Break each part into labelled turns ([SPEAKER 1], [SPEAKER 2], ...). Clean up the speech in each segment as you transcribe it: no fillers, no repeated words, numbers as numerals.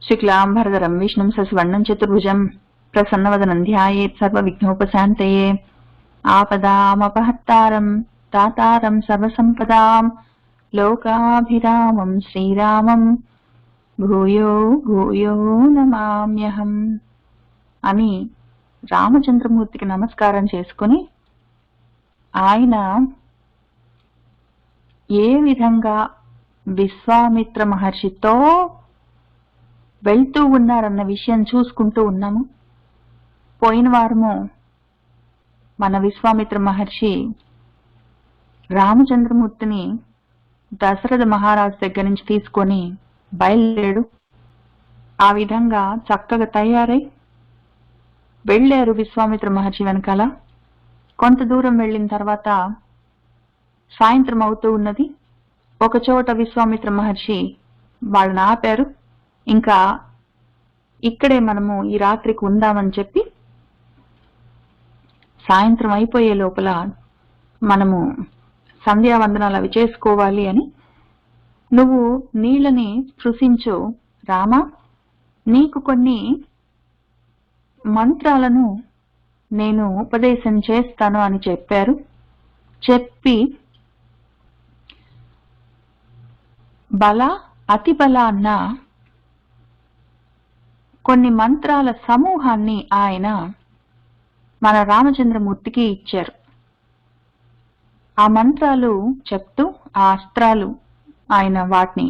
[SPEAKER 1] शुक्लांबरधरं विष्णुं शशिवर्णं चतुर्भुजं प्रसन्नवदनं ध्यायेत् सर्वविघ्नोपशान्तये। आपदामपहत्तारं दातारं सर्वसम्पदां लोकाभिरामं श्रीरामं భూయో భూయో నమామ్యహం అని రామచంద్రమూర్తికి నమస్కారం చేసుకుని ఆయన ఏ విధంగా విశ్వామిత్ర మహర్షితో వెళ్తూ ఉన్నారన్న విషయం చూసుకుంటూ ఉన్నాము. పోయిన వారము మన విశ్వామిత్ర మహర్షి రామచంద్రమూర్తిని దశరథ మహారాజు దగ్గర నుంచి తీసుకొని బయలుదేరాడు. ఆ విధంగా చక్కగా తయారై వెళ్ళారు విశ్వామిత్ర మహర్షి వెనకాల. కొంత దూరం వెళ్ళిన తర్వాత సాయంత్రం అవుతూ ఉన్నది. ఒక చోట విశ్వామిత్ర మహర్షి వాళ్ళని ఆపారు. ఇంకా ఇక్కడే మనము ఈ రాత్రికి ఉందామని చెప్పి సాయంత్రం అయిపోయే లోపల మనము సంధ్యావందనాలు అవి చేసుకోవాలి అని, నువ్వు నీళ్ళని స్పృశించు రామా, నీకు కొన్ని మంత్రాలను నేను ఉపదేశం చేస్తాను అని చెప్పారు. చెప్పి బల అతి బల అన్న కొన్ని మంత్రాల సమూహాన్ని ఆయన మన రామచంద్రమూర్తికి ఇచ్చారు. ఆ మంత్రాలు చెప్తూ ఆ అస్త్రాలు ఆయన వాటిని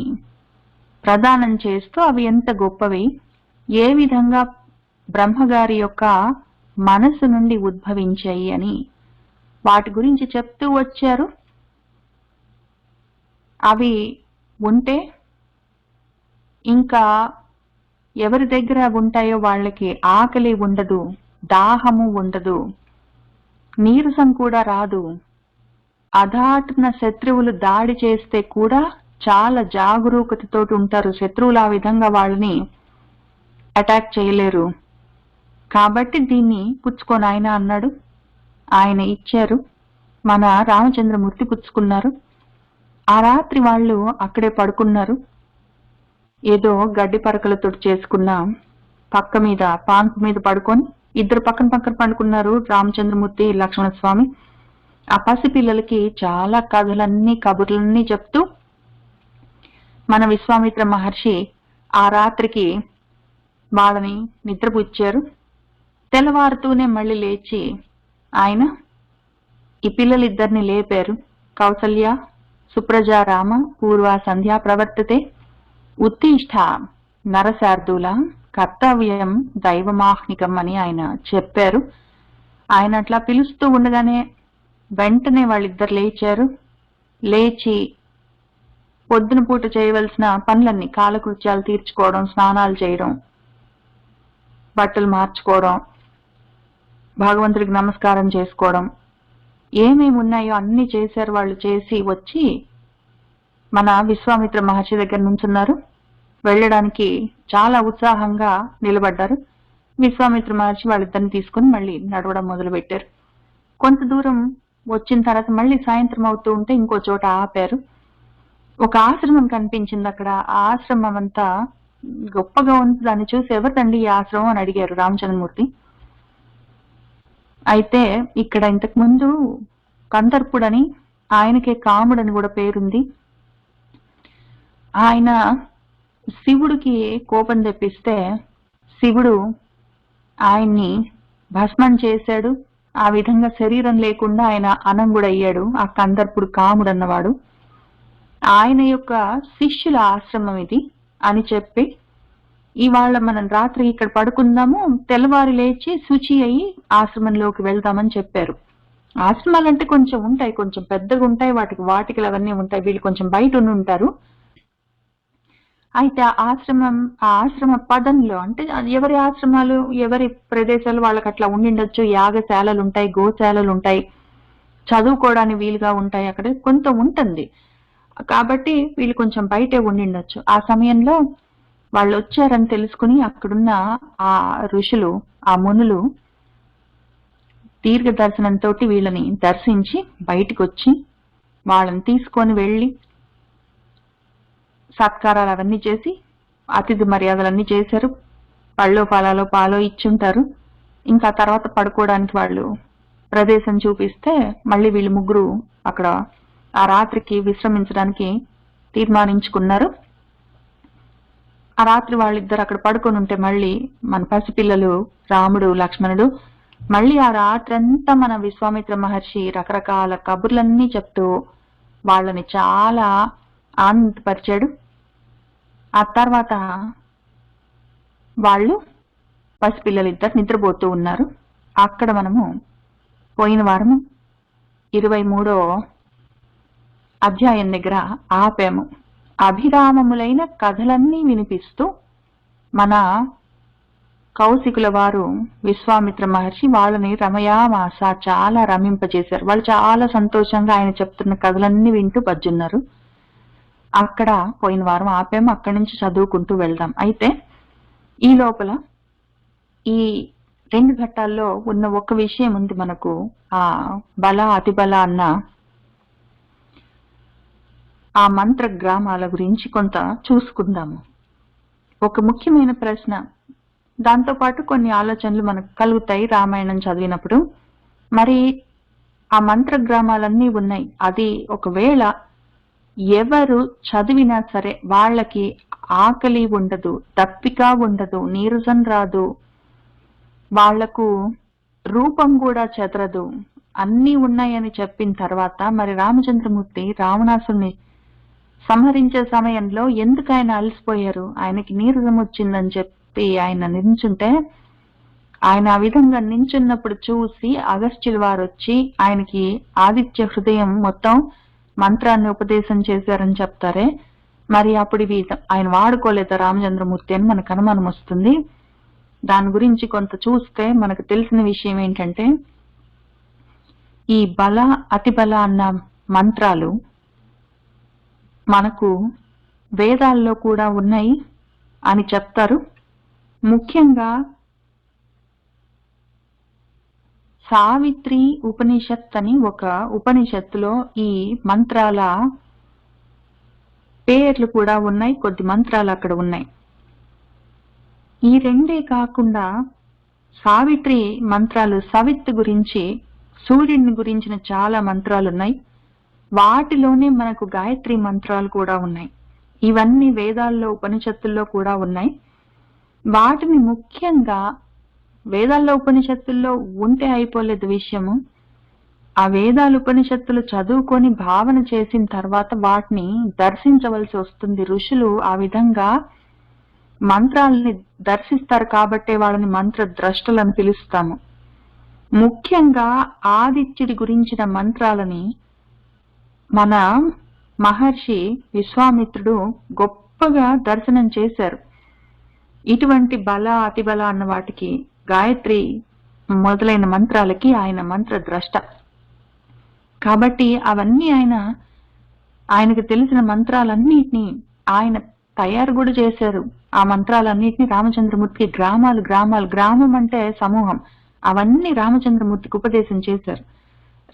[SPEAKER 1] ప్రదానం చేస్తూ అవి ఎంత గొప్పవి, ఏ విధంగా బ్రహ్మగారి యొక్క మనసు నుండి ఉద్భవించాయి అని వాటి గురించి చెప్తూ వచ్చారు. అవి ఉంటే ఇంకా ఎవరి దగ్గర ఉంటాయో వాళ్ళకి ఆకలి ఉండదు, దాహము ఉండదు, నీరసం కూడా రాదు. అధాటున శత్రువులు దాడి చేస్తే కూడా చాలా జాగరూకతతో ఉంటారు. శత్రువులు ఆ విధంగా వాళ్ళని అటాక్ చేయలేరు. కాబట్టి దీన్ని పుచ్చుకొని ఆయన అన్నాడు. ఆయన ఇచ్చారు. మన రామచంద్రమూర్తి పుచ్చుకున్నారు. ఆ రాత్రి వాళ్ళు అక్కడే పడుకున్నారు. ఏదో గడ్డి పరకలతో చేసుకున్న పక్క మీద పాన్పు మీద పడుకొని ఇద్దరు పక్కన పక్కన పడుకున్నారు, రామచంద్రమూర్తి లక్ష్మణస్వామి. ఆ పసిపిల్లలకి చాలా కథలన్నీ కబుర్లన్నీ చెప్తూ మన విశ్వామిత్ర మహర్షి ఆ రాత్రికి వాళ్ళని నిద్రపుచ్చారు. తెల్లవారుతూనే మళ్ళీ లేచి ఆయన ఈ పిల్లలిద్దరిని లేపారు. కౌసల్య సుప్రజా రామ పూర్వ సంధ్యా ప్రవర్తతే ఉత్తిష్ట నరశార్దూల కర్తవ్యం దైవమాహ్నికం అని ఆయన చెప్పారు. ఆయన అట్లా పిలుస్తూ ఉండగానే వెంటనే వాళ్ళిద్దరు లేచారు. లేచి పొద్దున పూట చేయవలసిన పనులన్నీ, కాలకృత్యాలు తీర్చుకోవడం, స్నానాలు చేయడం, బట్టలు మార్చుకోవడం, భగవంతుడికి నమస్కారం చేసుకోవడం, ఏమేమి ఉన్నాయో అన్ని చేశారు. వాళ్ళు చేసి వచ్చి మన విశ్వామిత్ర మహర్షి దగ్గర నుంచున్నారు. వెళ్ళడానికి చాలా ఉత్సాహంగా నిలబడ్డారు. విశ్వామిత్ర మహర్షి వాళ్ళిద్దరిని తీసుకుని మళ్ళీ నడవడం మొదలు పెట్టారు. కొంత దూరం వచ్చిన తర్వాత మళ్ళీ సాయంత్రం అవుతూ ఉంటే ఇంకో చోట ఆపారు. ఒక ఆశ్రమం కనిపించింది అక్కడ. ఆ ఆశ్రమం అంతా గొప్పగా ఉంది. దాన్ని చూసి ఎవరిదండి ఈ ఆశ్రమం అని అడిగారు రామచంద్రమూర్తి. అయితే ఇక్కడ ఇంతకు ముందు కందర్పుడని, ఆయనకే కాముడని కూడా పేరుంది. ఆయన శివుడికి కోపం తెప్పిస్తే శివుడు ఆయన్ని భస్మం చేశాడు. ఆ విధంగా శరీరం లేకుండా ఆయన అనంగుడయ్యాడు. ఆ కందర్పుడు కాముడు అన్నవాడు. ఆయన యొక్క శిష్యుల ఆశ్రమం ఇది అని చెప్పి, ఇవాళ మనం రాత్రి ఇక్కడ పడుకుందాము, తెల్లవారు లేచి శుచి అయ్యి ఆశ్రమంలోకి వెళ్దామని చెప్పారు. ఆశ్రమాలంటే కొంచెం ఉంటాయి, కొంచెం పెద్దగా ఉంటాయి, వాటికి వాటికలు అవన్నీ ఉంటాయి. వీళ్ళు కొంచెం బయట ఉంటారు. అయితే ఆ ఆశ్రమ పదంలో అంటే ఎవరి ఆశ్రమాలు ఎవరి ప్రదేశాలు వాళ్ళకి అట్లా ఉండిండొచ్చు. యాగశాలలు ఉంటాయి, గోశాలలు ఉంటాయి, చదువుకోవడానికి వీలుగా ఉంటాయి, అక్కడ కొంత ఉంటుంది. కాబట్టి వీళ్ళు కొంచెం బయటే ఉండిండొచ్చు. ఆ సమయంలో వాళ్ళు వచ్చారని తెలుసుకుని అక్కడున్న ఆ ఋషులు, ఆ మునులు దీర్ఘ దర్శనంతో వీళ్ళని దర్శించి బయటికి వచ్చి వాళ్ళని తీసుకొని వెళ్ళి సత్కారాలు అవన్నీ చేసి అతిథి మర్యాదలన్నీ చేశారు. పళ్ళో ఫలాలో పాలో ఇచ్చుంటారు. ఇంకా తర్వాత పడుకోవడానికి వాళ్ళు ప్రదేశం చూపిస్తే మళ్ళీ వీళ్ళు ముగ్గురు అక్కడ ఆ రాత్రికి విశ్రమించడానికి తీర్మానించుకున్నారు. ఆ రాత్రి వాళ్ళిద్దరు అక్కడ పడుకొని ఉంటే మళ్ళీ మన పసిపిల్లలు రాముడు లక్ష్మణుడు మళ్ళీ ఆ రాత్రంతా మన విశ్వామిత్ర మహర్షి రకరకాల కబుర్లన్నీ చెప్తూ వాళ్ళని చాలా ఆనందపరిచాడు. ఆ తర్వాత వాళ్ళు పసిపిల్లలిద్దరు నిద్రపోతూ ఉన్నారు. అక్కడ మనము పోయిన వారం 23వ అధ్యాయం దగ్గర ఆపాము. అభిరామములైన కథలన్నీ వినిపిస్తూ మన కౌశికుల వారు విశ్వామిత్ర మహర్షి వాళ్ళని రమయామాస చాలా రమింపజేశారు. వాళ్ళు చాలా సంతోషంగా ఆయన చెప్తున్న కథలన్నీ వింటూ బజ్జున్నారు. అక్కడ పోయిన వారం ఆపాము. అక్కడి నుంచి చదువుకుంటూ వెళ్దాం. అయితే ఈ లోపల ఈ 2 ఘట్టాల్లో ఉన్న ఒక విషయం ఉంది మనకు. ఆ బల అతిబల అన్న ఆ మంత్ర గ్రామాల గురించి కొంత చూసుకుందాము. ఒక ముఖ్యమైన ప్రశ్న, దాంతోపాటు కొన్ని ఆలోచనలు మనకు కలుగుతాయి రామాయణం చదివినప్పుడు. మరి ఆ మంత్ర గ్రామాలన్నీ ఉన్నాయి. అది ఒకవేళ ఎవరు చదివినా సరే వాళ్ళకి ఆకలి ఉండదు, దప్పిక ఉండదు, నీరసం రాదు, వాళ్లకు రూపం కూడా చెదరదు, అన్నీ ఉన్నాయని చెప్పిన తర్వాత మరి రామచంద్రమూర్తి రావణాసుని సంహరించే సమయంలో ఎందుకు ఆయన అలసిపోయారు? ఆయనకి నీరసం వచ్చిందని చెప్పి ఆయన నించుంటే ఆయన ఆ విధంగా నించున్నప్పుడు చూసి అగస్త్యుల వారు వచ్చి ఆయనకి ఆదిత్య హృదయం మొత్తం మంత్రాన్ని ఉపదేశం చేశారని చెప్తారే, మరి అప్పుడు ఇవి ఆయన వాడుకోలేదా రామచంద్రమూర్తి అని మనకు అనుమానం వస్తుంది. దాని గురించి కొంత చూస్తే మనకు తెలిసిన విషయం ఏంటంటే, ఈ బల అతిబల అన్న మంత్రాలు మనకు వేదాల్లో కూడా ఉన్నాయి అని చెప్తారు. ముఖ్యంగా సావిత్రి ఉపనిషత్ అని ఒక ఉపనిషత్తులో ఈ మంత్రాల పేర్లు కూడా ఉన్నాయి. కొద్ది మంత్రాలు అక్కడ ఉన్నాయి. ఈ రెండే కాకుండా సావిత్రి మంత్రాలు, సవిత్ గురించి, సూర్యుడిని గురించిన చాలా మంత్రాలు ఉన్నాయి. వాటిలోనే మనకు గాయత్రి మంత్రాలు కూడా ఉన్నాయి. ఇవన్నీ వేదాల్లో ఉపనిషత్తుల్లో కూడా ఉన్నాయి. వాటిని ముఖ్యంగా వేదాల్లో ఉపనిషత్తుల్లో ఉంటే అయిపోలేదు విషయము. ఆ వేదాలు ఉపనిషత్తులు చదువుకొని భావన చేసిన తర్వాత వాటిని దర్శించవలసి వస్తుంది. ఋషులు ఆ విధంగా మంత్రాలని దర్శిస్తారు కాబట్టే వాళ్ళని మంత్ర ద్రష్టలని పిలుస్తాము. ముఖ్యంగా ఆదిత్యుడి గురించిన మంత్రాలని మన మహర్షి విశ్వామిత్రుడు గొప్పగా దర్శనం చేశారు. ఇటువంటి బల అతిబల అన్న వాటికి, గాయత్రి మొదలైన మంత్రాలకి ఆయన మంత్ర ద్రష్ట కాబట్టి అవన్నీ ఆయనకు తెలిసిన మంత్రాలన్నిటినీ ఆయన తయారు కూడా చేశారు. ఆ మంత్రాలన్నిటినీ రామచంద్రమూర్తికి గ్రామం అంటే సమూహం, అవన్నీ రామచంద్రమూర్తికి ఉపదేశం చేశారు.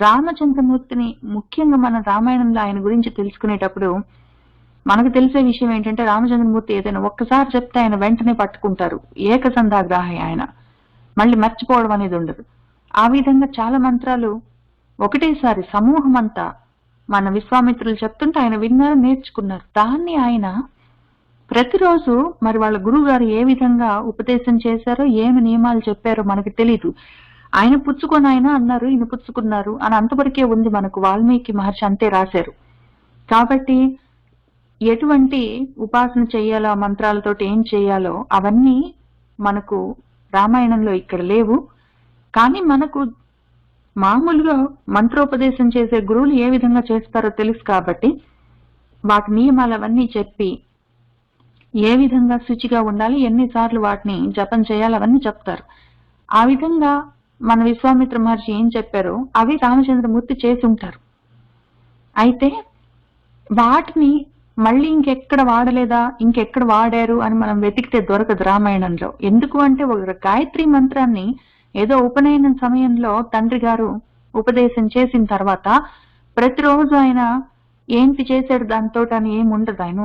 [SPEAKER 1] రామచంద్రమూర్తిని ముఖ్యంగా మన రామాయణంలో ఆయన గురించి తెలుసుకునేటప్పుడు మనకు తెలిసే విషయం ఏంటంటే, రామచంద్రమూర్తి ఏదైనా ఒక్కసారి చెప్తే ఆయన వెంటనే పట్టుకుంటారు. ఏకసంధాగ్రాహి ఆయన, మళ్ళీ మర్చిపోవడం అనేది ఉండదు. ఆ విధంగా చాలా మంత్రాలు ఒకటేసారి సమూహం అంతా మన విశ్వామిత్రులు చెప్తుంటే ఆయన విన్నారు, నేర్చుకున్నారు. దాన్ని ఆయన ప్రతిరోజు మరి వాళ్ళ గురువు గారు ఏ విధంగా ఉపదేశం చేశారో, ఏమి నియమాలు చెప్పారో మనకు తెలీదు. ఆయన పుచ్చుకొని ఆయన అన్నారు, ఈయన పుచ్చుకున్నారు అని అంతవరకే ఉంది మనకు. వాల్మీకి మహర్షి అంతే రాశారు. కాబట్టి ఎటువంటి ఉపాసన చేయాలో, మంత్రాలతోటి ఏం చేయాలో అవన్నీ మనకు రామాయణంలో ఇక్కడ లేవు. కానీ మనకు మామూలుగా మంత్రోపదేశం చేసే గురువులు ఏ విధంగా చేస్తారో తెలుసు కాబట్టి వాటి నియమాలు అవన్నీ చెప్పి ఏ విధంగా శుచిగా ఉండాలి, ఎన్నిసార్లు వాటిని జపం చేయాలి అవన్నీ చెప్తారు. ఆ విధంగా మన విశ్వామిత్ర మహర్షి ఏం చెప్పారో అవి రామచంద్రమూర్తి చేసి ఉంటారు. అయితే వాటిని మళ్ళీ ఇంకెక్కడ వాడలేదా, ఇంకెక్కడ వాడారు అని మనం వెతికితే దొరకదు రామాయణంలో. ఎందుకు అంటే ఒక గాయత్రి మంత్రాన్ని ఏదో ఉపనయనం సమయంలో తండ్రి గారు ఉపదేశం చేసిన తర్వాత ప్రతిరోజు ఆయన ఏంటి చేశాడు దాంతో అని ఏమి ఉండదు. ఆయన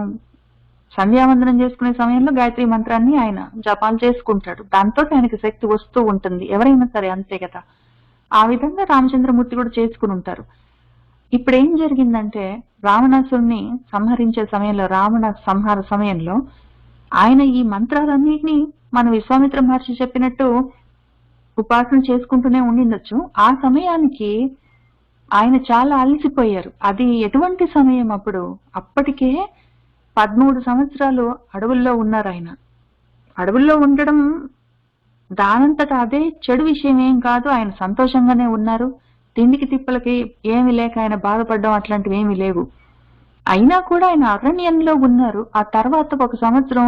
[SPEAKER 1] సంధ్యావందనం చేసుకునే సమయంలో గాయత్రి మంత్రాన్ని ఆయన జపాలు చేసుకుంటాడు. దాంతో ఆయనకి శక్తి వస్తూ ఉంటుంది. ఎవరైనా సరే అంతే కదా. ఆ విధంగా రామచంద్రమూర్తి కూడా చేసుకుని ఉంటారు. ఇప్పుడు ఏం జరిగిందంటే రావణాసురుణ్ణి సంహరించే సమయంలో, రావణ సంహార సమయంలో ఆయన ఈ మంత్రాలన్నిటినీ మన విశ్వామిత్ర మహర్షి చెప్పినట్టు ఉపాసన చేసుకుంటూనే ఉండిండొచ్చు. ఆ సమయానికి ఆయన చాలా అలసిపోయారు. అది ఎటువంటి సమయం అప్పుడు? అప్పటికే 13 సంవత్సరాలు అడవుల్లో ఉన్నారు ఆయన. అడవుల్లో ఉండడం దానంతటా అదే చెడు విషయం ఏం కాదు. ఆయన సంతోషంగానే ఉన్నారు. తిండికి తిప్పలకి ఏమి లేక ఆయన బాధపడడం అట్లాంటివి ఏమి లేవు. అయినా కూడా ఆయన అరణ్యంలో ఉన్నారు. ఆ తర్వాత 1 సంవత్సరం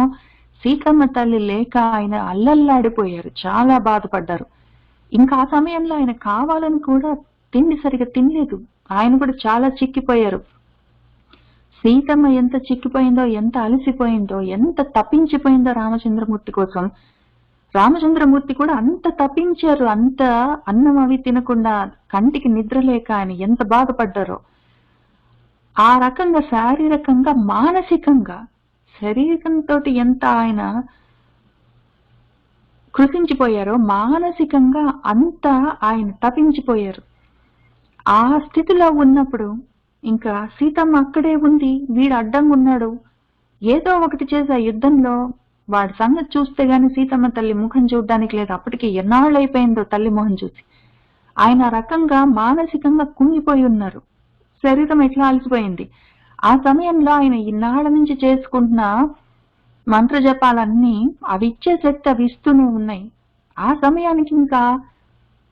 [SPEAKER 1] సీతమ్మ తల్లి లేక ఆయన అల్లల్లాడిపోయారు. చాలా బాధపడ్డారు. ఇంకా ఆ సమయంలో ఆయన కావాలని కూడా తిండి సరిగా తినలేదు. ఆయన కూడా చాలా చిక్కిపోయారు. సీతమ్మ ఎంత చిక్కిపోయిందో, ఎంత అలసిపోయిందో, ఎంత తప్పించిపోయిందో రామచంద్రమూర్తి కోసం. రామచంద్రమూర్తి కూడా అంత తప్పించారు. అంత అన్నం అవి తినకుండా, కంటికి నిద్ర లేక ఆయన ఎంత బాధపడ్డారో. ఆ రకంగా శారీరకంగా, మానసికంగా, శరీరంతో ఎంత ఆయన కృషించిపోయారో, మానసికంగా అంత ఆయన తపించిపోయారు. ఆ స్థితిలో ఉన్నప్పుడు ఇంకా సీతమ్మ అక్కడే ఉంది, వీడు అడ్డంగా ఉన్నాడు. ఏదో ఒకటి చేసి ఆ యుద్ధంలో వాడి సంగతి చూస్తే గాని సీతమ్మ తల్లి ముఖం చూడడానికి లేదు. అప్పటికి ఎన్నాళ్ళైపోయిందో తల్లి మొహం చూసి. ఆయన రకంగా మానసికంగా కుంగిపోయి ఉన్నారు. శరీరం ఎట్లా అలసిపోయింది. ఆ సమయంలో ఆయన ఇన్నాళ్ళ నుంచి చేసుకుంటున్న మంత్ర జపాలన్నీ అవి ఇచ్చే శక్తి అవి ఇస్తూనే ఉన్నాయి. ఆ సమయానికి ఇంకా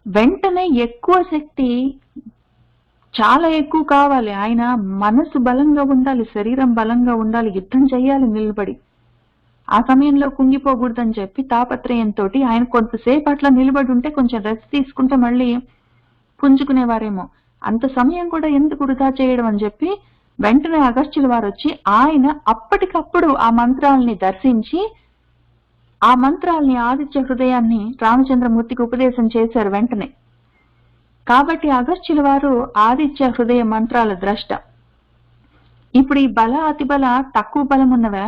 [SPEAKER 1] వెంటనే ఎక్కువ శక్తి, చాలా ఎక్కువ కావాలి. ఆయన మనసు బలంగా ఉండాలి, శరీరం బలంగా ఉండాలి, యుద్ధం చేయాలి నిలబడి. ఆ సమయంలో కుంగిపోకూడదని చెప్పి తాపత్రయంతో ఆయన కొంతసేపు అట్లా నిలబడి ఉంటే కొంచెం రెస్ట్ తీసుకుంటే మళ్ళీ పుంజుకునేవారేమో. అంత సమయం కూడా ఎందుకు వృధా చేయడం అని చెప్పి వెంటనే అగస్త్యుల వారు వచ్చి ఆయన అప్పటికప్పుడు ఆ మంత్రాల్ని దర్శించి ఆ మంత్రాల్ని, ఆదిత్య హృదయాన్ని రామచంద్రమూర్తికి ఉపదేశం చేశారు వెంటనే. కాబట్టి అగస్త్యుల వారు ఆదిత్య హృదయ మంత్రాల ద్రష్ట. ఇప్పుడు ఈ బల అతిబల తక్కువ బలం ఉన్నవా?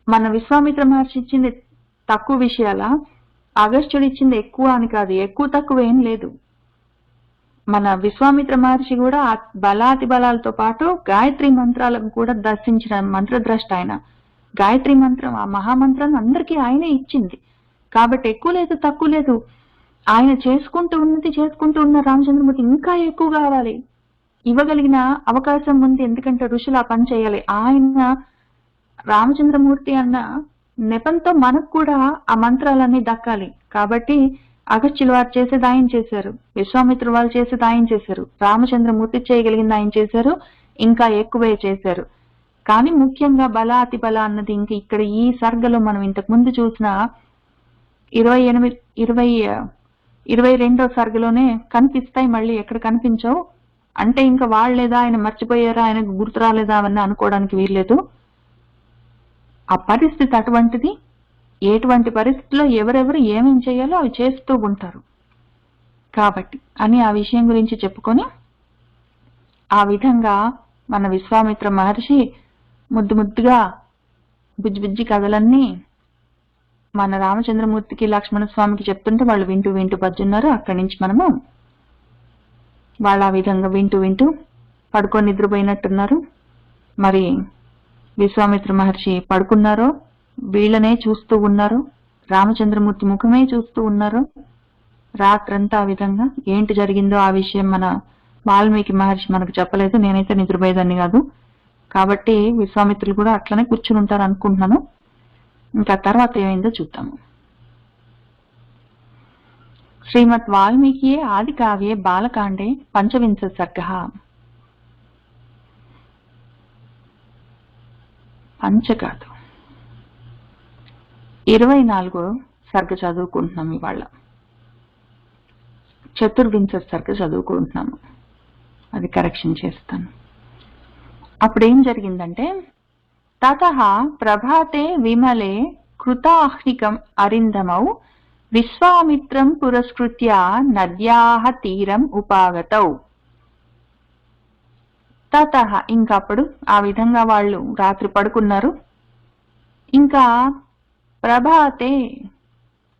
[SPEAKER 1] మన విశ్వామిత్ర మహర్షి ఇచ్చింది తక్కువ విషయాల, అగస్త్యుడు ఇచ్చింది ఎక్కువ అని కాదు. ఎక్కువ తక్కువ ఏం లేదు. మన విశ్వామిత్ర మహర్షి కూడా బలాతి బలాలతో పాటు గాయత్రి మంత్రాలను కూడా దర్శించిన మంత్రద్రష్ట ఆయన. గాయత్రి మంత్రం, ఆ మహామంత్రాన్ని అందరికీ ఆయనే ఇచ్చింది. కాబట్టి ఎక్కువ లేదు, తక్కువ లేదు. ఆయన చేసుకుంటూ ఉన్న రామచంద్రమూర్తి ఇంకా ఎక్కువ కావాలి, ఇవ్వగలిగిన అవకాశం ఉంది. ఎందుకంటే ఋషులు ఆ పని చేయాలి. ఆయన రామచంద్రమూర్తి అన్న నెపంతో మనకు కూడా ఆ మంత్రాలన్నీ దక్కాలి. కాబట్టి అగస్త్యుల వారు చేసేది ఆయన చేశారు, విశ్వామిత్రుల వాళ్ళు చేసేది ఆయన చేశారు, రామచంద్రమూర్తి చేయగలిగింది ఆయన చేశారు, ఇంకా ఎక్కువే చేశారు. కానీ ముఖ్యంగా బల అతి బల అన్నది ఇంక ఇక్కడ ఈ సర్గలో మనం ఇంతకు ముందు చూసిన 22వ సర్గలోనే కనిపిస్తాయి. మళ్ళీ ఎక్కడ కనిపించవు అంటే ఇంకా వాళ్ళేదా, ఆయన మర్చిపోయారా, ఆయనకు గుర్తు రాలేదా అవన్నీ అనుకోవడానికి వీల్లేదు. ఆ పరిస్థితి అటువంటిది. ఎటువంటి పరిస్థితిలో ఎవరెవరు ఏమేం చేయాలో అవి చేస్తూ ఉంటారు కాబట్టి అని ఆ విషయం గురించి చెప్పుకొని, ఆ విధంగా మన విశ్వామిత్ర మహర్షి ముద్దుగా బుజ్జి కథలన్నీ మన రామచంద్రమూర్తికి, లక్ష్మణ స్వామికి చెప్తుంటే వాళ్ళు వింటూ పద్దున్నారు. అక్కడి నుంచి మనము వాళ్ళు ఆ విధంగా వింటూ పడుకొని నిద్రపోయినట్టున్నారు. మరి విశ్వామిత్ర మహర్షి పడుకున్నారో, వీళ్ళనే చూస్తూ ఉన్నారు, రామచంద్రమూర్తి ముఖమే చూస్తూ ఉన్నారు రాత్రంతా. ఆ విధంగా ఏంటి జరిగిందో ఆ విషయం మన వాల్మీకి మహర్షి మనకు చెప్పలేదు. నేనైతే నిద్రపోయేదాన్ని కాదు. కాబట్టి విశ్వామిత్రులు కూడా అట్లనే కూర్చుని ఉంటారు అనుకుంటున్నాను. ఇంకా తర్వాత ఏమైందో చూద్దాము. శ్రీమద్ వాల్మీకి ఆది కావ్యే బాలకాండే పంచవింశ సర్గః. పంచ కాదు, 24వ సర్గ చదువుకుంటున్నాం ఇవాళ. చతుర్వింశ సర్గ చదువుకుంటున్నాము. అది కరెక్షన్ చేస్తాను. అప్పుడేం జరిగిందంటే, తతః ప్రభాతే విమలే కృతాహ్నికం అరిందమౌ విశ్వామిత్రం పురస్కృత్య నద్యాః తీరం ఉపాగతౌ. తతః ఇంకప్పుడు ఆ విధంగా వాళ్ళు రాత్రి పడుకున్నారు. ఇంకా ప్రభాతే,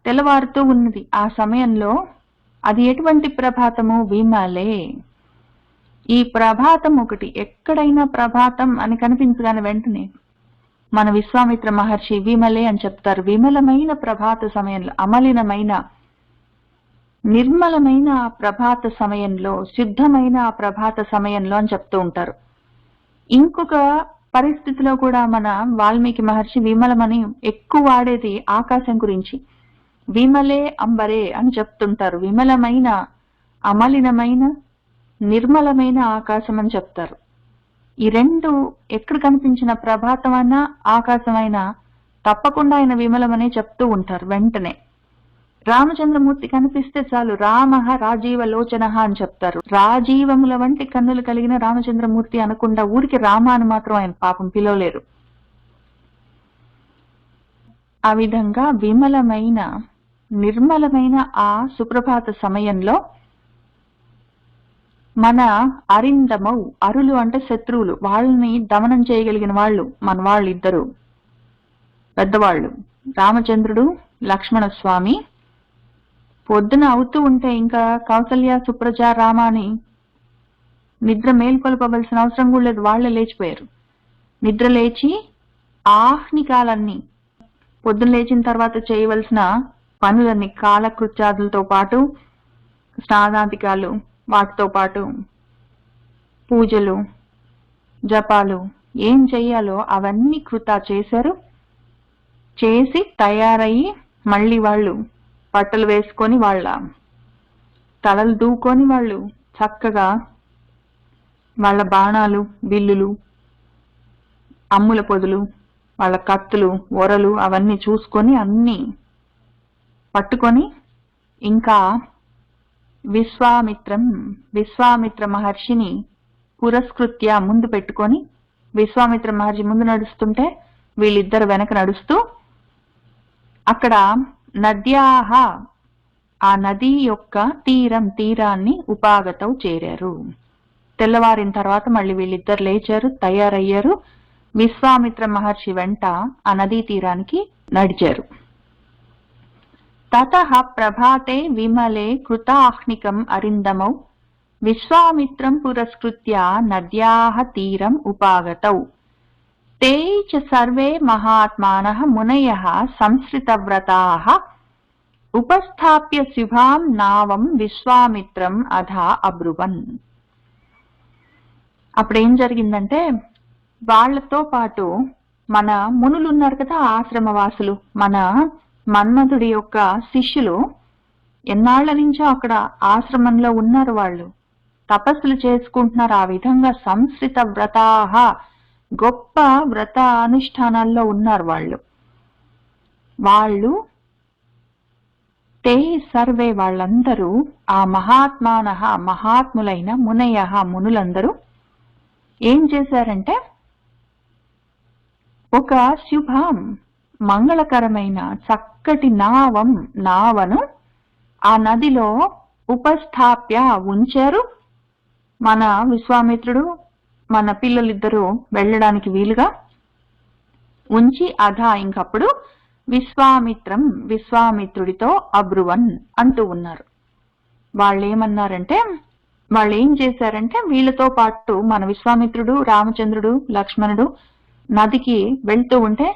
[SPEAKER 1] తెల్లవారుతూ ఉన్నది ఆ సమయంలో. అది ఎటువంటి ప్రభాతము? విమలే. ఈ ప్రభాతం ఒకటి, ఎక్కడైనా ప్రభాతం అని కనిపించగానే వెంటనే మన విశ్వామిత్ర మహర్షి విమలే అని చెప్తారు. విమలమైన ప్రభాత సమయంలో, అమలినమైన నిర్మలమైన ప్రభాత సమయంలో, శుద్ధమైన ప్రభాత సమయంలో అని చెప్తూ ఉంటారు. ఇంకొక పరిస్థితిలో కూడా మన వాల్మీకి మహర్షి విమలమని ఎక్కువ వాడేది ఆకాశం గురించి. విమలే అంబరే అని చెప్తుంటారు. విమలమైన, అమలినమైన, నిర్మలమైన ఆకాశం అని చెప్తారు. ఈ రెండు ఎక్కడ కనిపించిన ప్రభాతమైనా ఆకాశమైనా తప్పకుండా ఆయన విమలమనే చెప్తూ ఉంటారు. వెంటనే రామచంద్రమూర్తి కనిపిస్తే చాలు రామ రాజీవ లోచన అని చెప్తారు. రాజీవముల వంటి కన్నులు కలిగిన రామచంద్రమూర్తి అనకుండా ఊరికి రామ అని మాత్రం ఆయన పాపం పిలవలేరు. ఆ విధంగా విమలమైన, నిర్మలమైన ఆ సుప్రభాత సమయంలో మన అరిందమౌ, అరులు అంటే శత్రువులు, వాళ్ళని దమనం చేయగలిగిన వాళ్ళు మన వాళ్ళు ఇద్దరు పెద్దవాళ్ళు, రామచంద్రుడు, లక్ష్మణ స్వామి. పొద్దున అవుతూ ఉంటే ఇంకా కౌసల్య, సుప్రజ, రామ అని నిద్ర మేల్కొల్పవలసిన అవసరం కూడా లేదు, వాళ్లే లేచిపోయారు. నిద్ర లేచి ఆహ్నికాలన్నీ, పొద్దున లేచిన తర్వాత చేయవలసిన పనులన్నీ, కాలకృత్యాదులతో పాటు స్నానాధికాలు, వాటితో పాటు పూజలు, జపాలు ఏం చెయ్యాలో అవన్నీ కృతా చేశారు. చేసి తయారయ్యి మళ్ళీ వాళ్ళు బట్టలు వేసుకొని, వాళ్ళ తలలు దూకొని, వాళ్ళు చక్కగా వాళ్ళ బాణాలు, బిల్లులు, అమ్ముల పొదులు, వాళ్ళ కత్తులు, ఒరలు అవన్నీ చూసుకొని అన్నీ పట్టుకొని, ఇంకా విశ్వామిత్ర మహర్షిని పురస్కృత్య ముందు పెట్టుకొని, విశ్వామిత్ర మహర్షి ముందు నడుస్తుంటే వీళ్ళిద్దరు వెనక నడుస్తూ అక్కడ నద్యాహ, ఆ నది యొక్క తీరాన్ని ఉపాగతవు చేరారు. తెల్లవారిన తర్వాత మళ్ళీ వీళ్ళిద్దరు లేచారు, తయారయ్యారు. విశ్వామిత్ర మహర్షి వెంట ఆ నదీ తీరానికి నడిచారు. తతః ప్రభాతే విమలే కృతాహ్నికం అరిందమౌ విశ్వామిత్రం పురస్కృత్య నద్యాః తీరం ఉపాగతౌ తే చ సర్వే మహాత్మానః మునయః సంస్కృతవ్రతాః ఉపస్థాప్య శుభాం నావం విశ్వామిత్రం అధా అబ్రువన్. అప్పుడేం జరిగిందంటే, వాళ్లతో పాటు మన మునులు ఉన్నారు కదా, ఆశ్రమవాసులు, మన మన్మధుడి యొక్క శిష్యులు, ఎన్నాళ్ల నుంచో అక్కడ ఆశ్రమంలో ఉన్నారు. వాళ్ళు తపస్సులు చేసుకుంటున్నారు. ఆ విధంగా సంస్కృత వ్రతాహ, గొప్ప వ్రత అనుష్ఠానాల్లో ఉన్నారు వాళ్ళు. తే సర్వే, వాళ్ళందరూ, ఆ మహాత్మానః, మహాత్ములైన, మునయః, మునులందరూ ఏం చేశారంటే, ఒక శుభం, మంగళకరమైన చక్కటి నావను ఆ నదిలో ఉపస్థాప్య ఉంచారు. మన విశ్వామిత్రుడు, మన పిల్లలిద్దరూ వెళ్ళడానికి వీలుగా ఉంచి, అధా ఇంకప్పుడు విశ్వామిత్రుడితో అబ్రువన్ అంటూ ఉన్నారు. వాళ్ళు ఏం చేశారంటే, వీళ్ళతో పాటు మన విశ్వామిత్రుడు, రామచంద్రుడు, లక్ష్మణుడు నదికి వెళ్తూ ఉంటే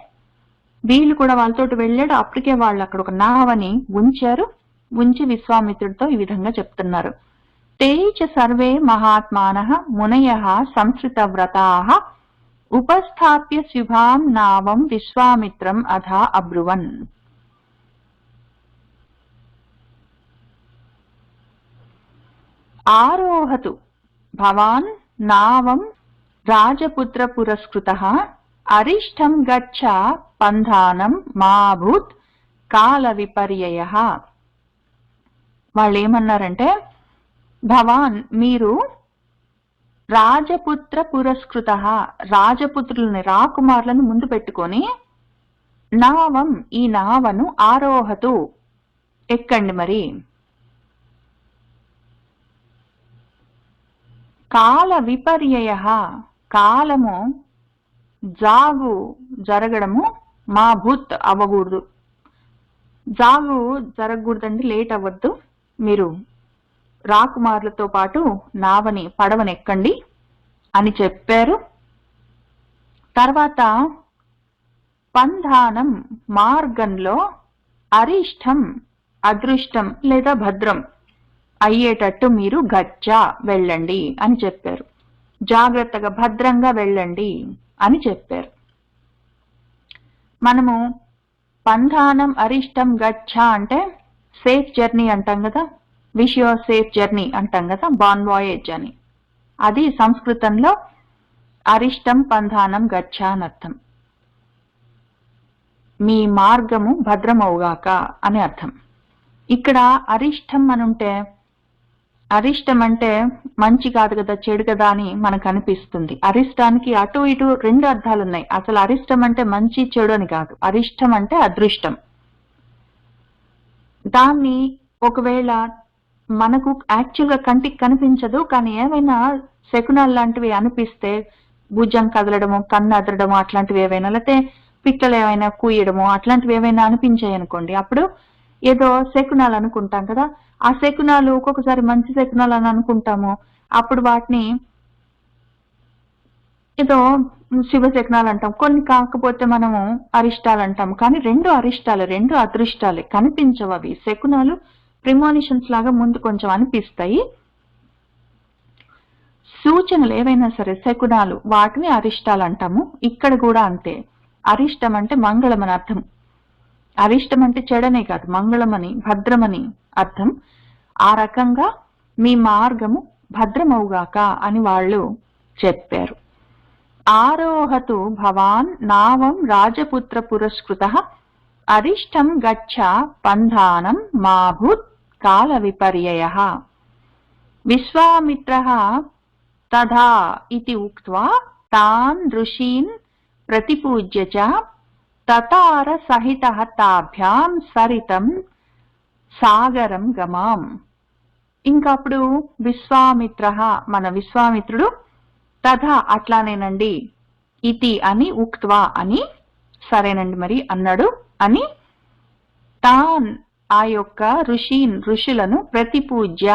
[SPEAKER 1] వీళ్ళు కూడా వాళ్ళతోటి వెళ్ళాడు. అప్పటికే వాళ్ళు అక్కడ ఒక నావని ఉంచారు. ఉంచి విశ్వామిత్రుడితో ఈ విధంగా చెప్తున్నారు. తే చ సర్వే మహాత్మానః మునయః సంస్కృతవ్రతాః ఉపస్థాప్య శుభాం నావం విశ్వామిత్రం అధా అబ్రువన్. ఆరోహతు భవాన్ నావం రాజపుత్ర పురస్కృతః అరిష్టం గచ్చ పంధానం మాభూత్ కాల విపర్యయః. వాళ్ళు ఏమన్నారంటే, భవాన్, మీరు రాజపుత్ర పురస్కృతః, రాజపుత్రులని, రాకుమారులను ముందు పెట్టుకొని, నావం, ఈ నావను, ఆరోహతు, ఎక్కండి మరి. కాల విపర్యయః, కాలము జరగడము, మా భూత్ అవ్వకూడదు, జాగు జరగకూడదండి, లేట్ అవ్వద్దు, మీరు రాకుమారులతో పాటు పడవని ఎక్కండి అని చెప్పారు. తర్వాత పంధానం మార్గంలో అరిష్టం అదృష్టం లేదా భద్రం అయ్యేటట్టు మీరు గచ్చా వెళ్ళండి అని చెప్పారు. జాగ్రత్తగా భద్రంగా వెళ్ళండి అని చెప్పారు. మనము పంధానం అరిష్టం గచ్చా అంటే సేఫ్ జర్నీ అంటాం కదా, విష్ యువర్ సేఫ్ జర్నీ అంటాం కదా, బాన్ వాయేజ్ అని. అది సంస్కృతంలో అరిష్టం పంధానం గచ్చా అని అర్థం. మీ మార్గము భద్రమవుగాక అని అర్థం. ఇక్కడ అరిష్టం అనుంటే, అరిష్టం అంటే మంచి కాదు కదా, చెడు కదా అని మనకు అనిపిస్తుంది. అరిష్టానికి అటు ఇటు రెండు అర్థాలు ఉన్నాయి. అసలు అరిష్టం అంటే మంచి చెడు అని కాదు, అరిష్టం అంటే అదృష్టం. దాన్ని ఒకవేళ మనకు యాక్చువల్ గా కంటికి కనిపించదు, కానీ ఏమైనా శకునాలు లాంటివి అనిపిస్తే, భుజం కదలడము, కన్ను అదరడము అట్లాంటివి ఏవైనా, లేకపోతే పిక్కలు ఏమైనా కూయడము అట్లాంటివి ఏమైనా అనిపించాయి అనుకోండి, అప్పుడు ఏదో శకునాలు అనుకుంటాం కదా. ఆ శకునాలు ఒక్కొక్కసారి మంచి శకునాలు అని అనుకుంటాము, అప్పుడు వాటిని ఏదో శుభ శకునాలు అంటాం. కొన్ని కాకపోతే మనము అరిష్టాలు అంటాం. కానీ రెండు అరిష్టాలు, రెండు అదృష్టాలే, కనిపించవు అవి. శకునాలు ప్రిమానిషన్స్ లాగా ముందు కొంచెం అనిపిస్తాయి. సూచనలు ఏవైనా సరే శకునాలు, వాటిని అరిష్టాలు అంటాము. ఇక్కడ కూడా అంతే. అరిష్టం అంటే మంగళం అని అర్థం. అరిష్టం అంటే చెడనే కాదు, మంగళమని భద్రమని అర్థం. ఆ రకంగా మీ మార్గము భద్రమవుగాక అని వాళ్ళు చెప్పారు. ఆరోహతు భవాన్ నావం రాజపుత్ర పురస్కృత అరిష్టం గచ్చ పంధానం మాభూత్ కాల విపర్యయః. విశ్వామిత్రః తథా ఇతి ఉక్త్వా తాన్ ఋషీన్ ప్రతిపూజ్య చ తతార సహితః తాభ్యాం సరితం సాగరం గమాం. ఇంకప్పుడు విశ్వామిత్రః, మన విశ్వామిత్రుడు, తథా అట్లానేనండి, ఇతి అని, ఉక్త్వా అని, సరేనండి మరి అన్నాడు అని, తాన్ ఆ యొక్క ఋషులను ప్రతిపూజ్య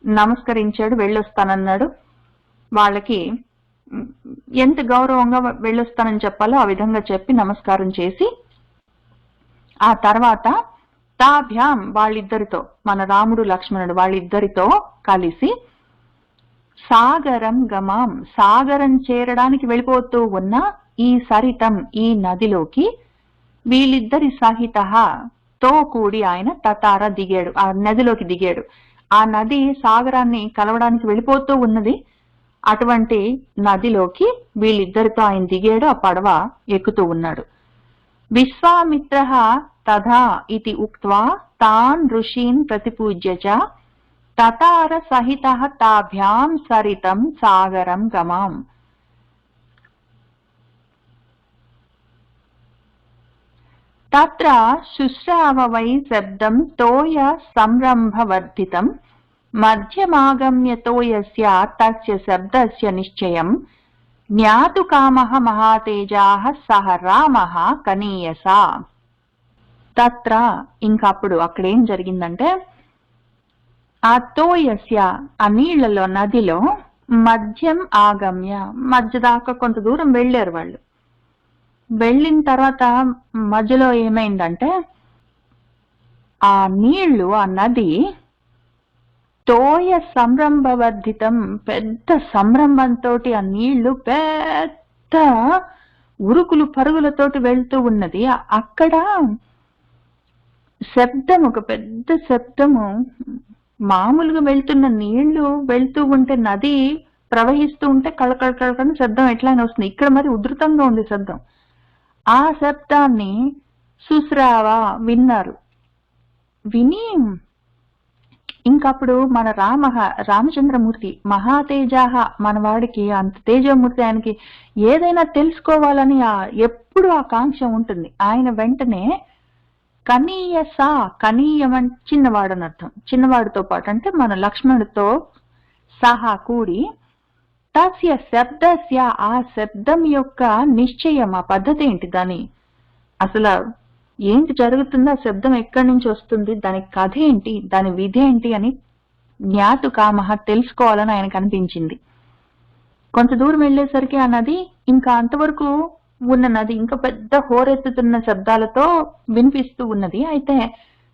[SPEAKER 1] నమస్కరించాడు, వెళ్ళొస్తానన్నాడు. వాళ్ళకి ఎంత గౌరవంగా వెళ్ళొస్తానని చెప్పాలో ఆ విధంగా చెప్పి నమస్కారం చేసి, ఆ తర్వాత తాభ్యాం వాళ్ళిద్దరితో, మన రాముడు లక్ష్మణుడు వాళ్ళిద్దరితో కలిసి సాగరం గమాం, సాగరం చేరడానికి వెళ్ళిపోతూ ఉన్న ఈ సరితం, ఈ నదిలోకి వీళ్ళిద్దరి సహిత తో కూడి ఆయన తతార దిగాడు, ఆ నదిలోకి దిగాడు. ఆ నది సాగరాన్ని కలవడానికి వెళ్ళిపోతూ ఉన్నది. అటువంటి నదిలోకి వీళ్ళిద్దరితో ఆయన దిగాడు, ఆ పడవ ఎక్కుతూ ఉన్నాడు. విశ్వామిత్రః తథా ఇతి ఉక్త్వా తాన్ ఋషీన్ ప్రతిపూజ్య చ తతార సహితః తాభ్యాం సరితం సాగరం గమాం. తత్ర శుశ్రావ వై శబ్దం తోయ సంరంభవర్ధితం మధ్యమాగమ్య తోయస్య తస్య శబ్దస్య నిశ్చయం జ్ఞాతు కామః మహాతేజాః సహ రామః కనీయసా. తత్ర, ఇంకప్పుడు అక్కడేం జరిగిందంటే, ఆ తోయస్య ఆ నీళ్లలో, నదిలో, మధ్యం ఆగమ్య మధ్య దాకా కొంత దూరం వెళ్ళారు వాళ్ళు. వెళ్ళిన తర్వాత మధ్యలో ఏమైందంటే, ఆ నీళ్లు, ఆ నది తోయ సంరంభవర్ధితం, పెద్ద సంరంభంతో ఆ నీళ్లు పెద్ద ఉరుకులు పరుగులతోటి వెళ్తూ ఉన్నది. అక్కడ శబ్దం, ఒక పెద్ద శబ్దము, మామూలుగా వెళ్తున్న నీళ్లు వెళ్తూ ఉంటే, నది ప్రవహిస్తూ ఉంటే కళకళ కళకళ శబ్దం ఎట్లానే వస్తుంది. ఇక్కడ మరి ఉధృతంగా ఉంది శబ్దం. ఆ శబ్దాన్ని శుశ్రావ విన్నారు. విని ఇంకప్పుడు మన రామచంద్రమూర్తి మహాతేజాహ, మన వాడికి అంత తేజమూర్తి, ఆయనకి ఏదైనా తెలుసుకోవాలని ఎప్పుడు ఆకాంక్ష ఉంటుంది. ఆయన వెంటనే కనీయస, కనీయం అంటే చిన్నవాడు అని అర్థం. చిన్నవాడితో పాటు అంటే మన లక్ష్మణుడితో సహా కూడి, తస్య శబ్దస్య ఆ శబ్దం యొక్క నిశ్చయం, ఆ పద్ధతి ఏంటి, దాని అసలు ఏంటి జరుగుతుందో, ఆ శబ్దం ఎక్కడి నుంచి వస్తుంది, దాని కథ ఏంటి, దాని విధి ఏంటి అని జ్ఞాతుకామః తెలుసుకోవాలని ఆయనకు అనిపించింది. కొంత దూరం వెళ్ళేసరికి ఆ నది ఇంకా అంతవరకు ఉన్న నది ఇంకా పెద్ద హోరెత్తుతున్న శబ్దాలతో వినిపిస్తూ ఉన్నది. అయితే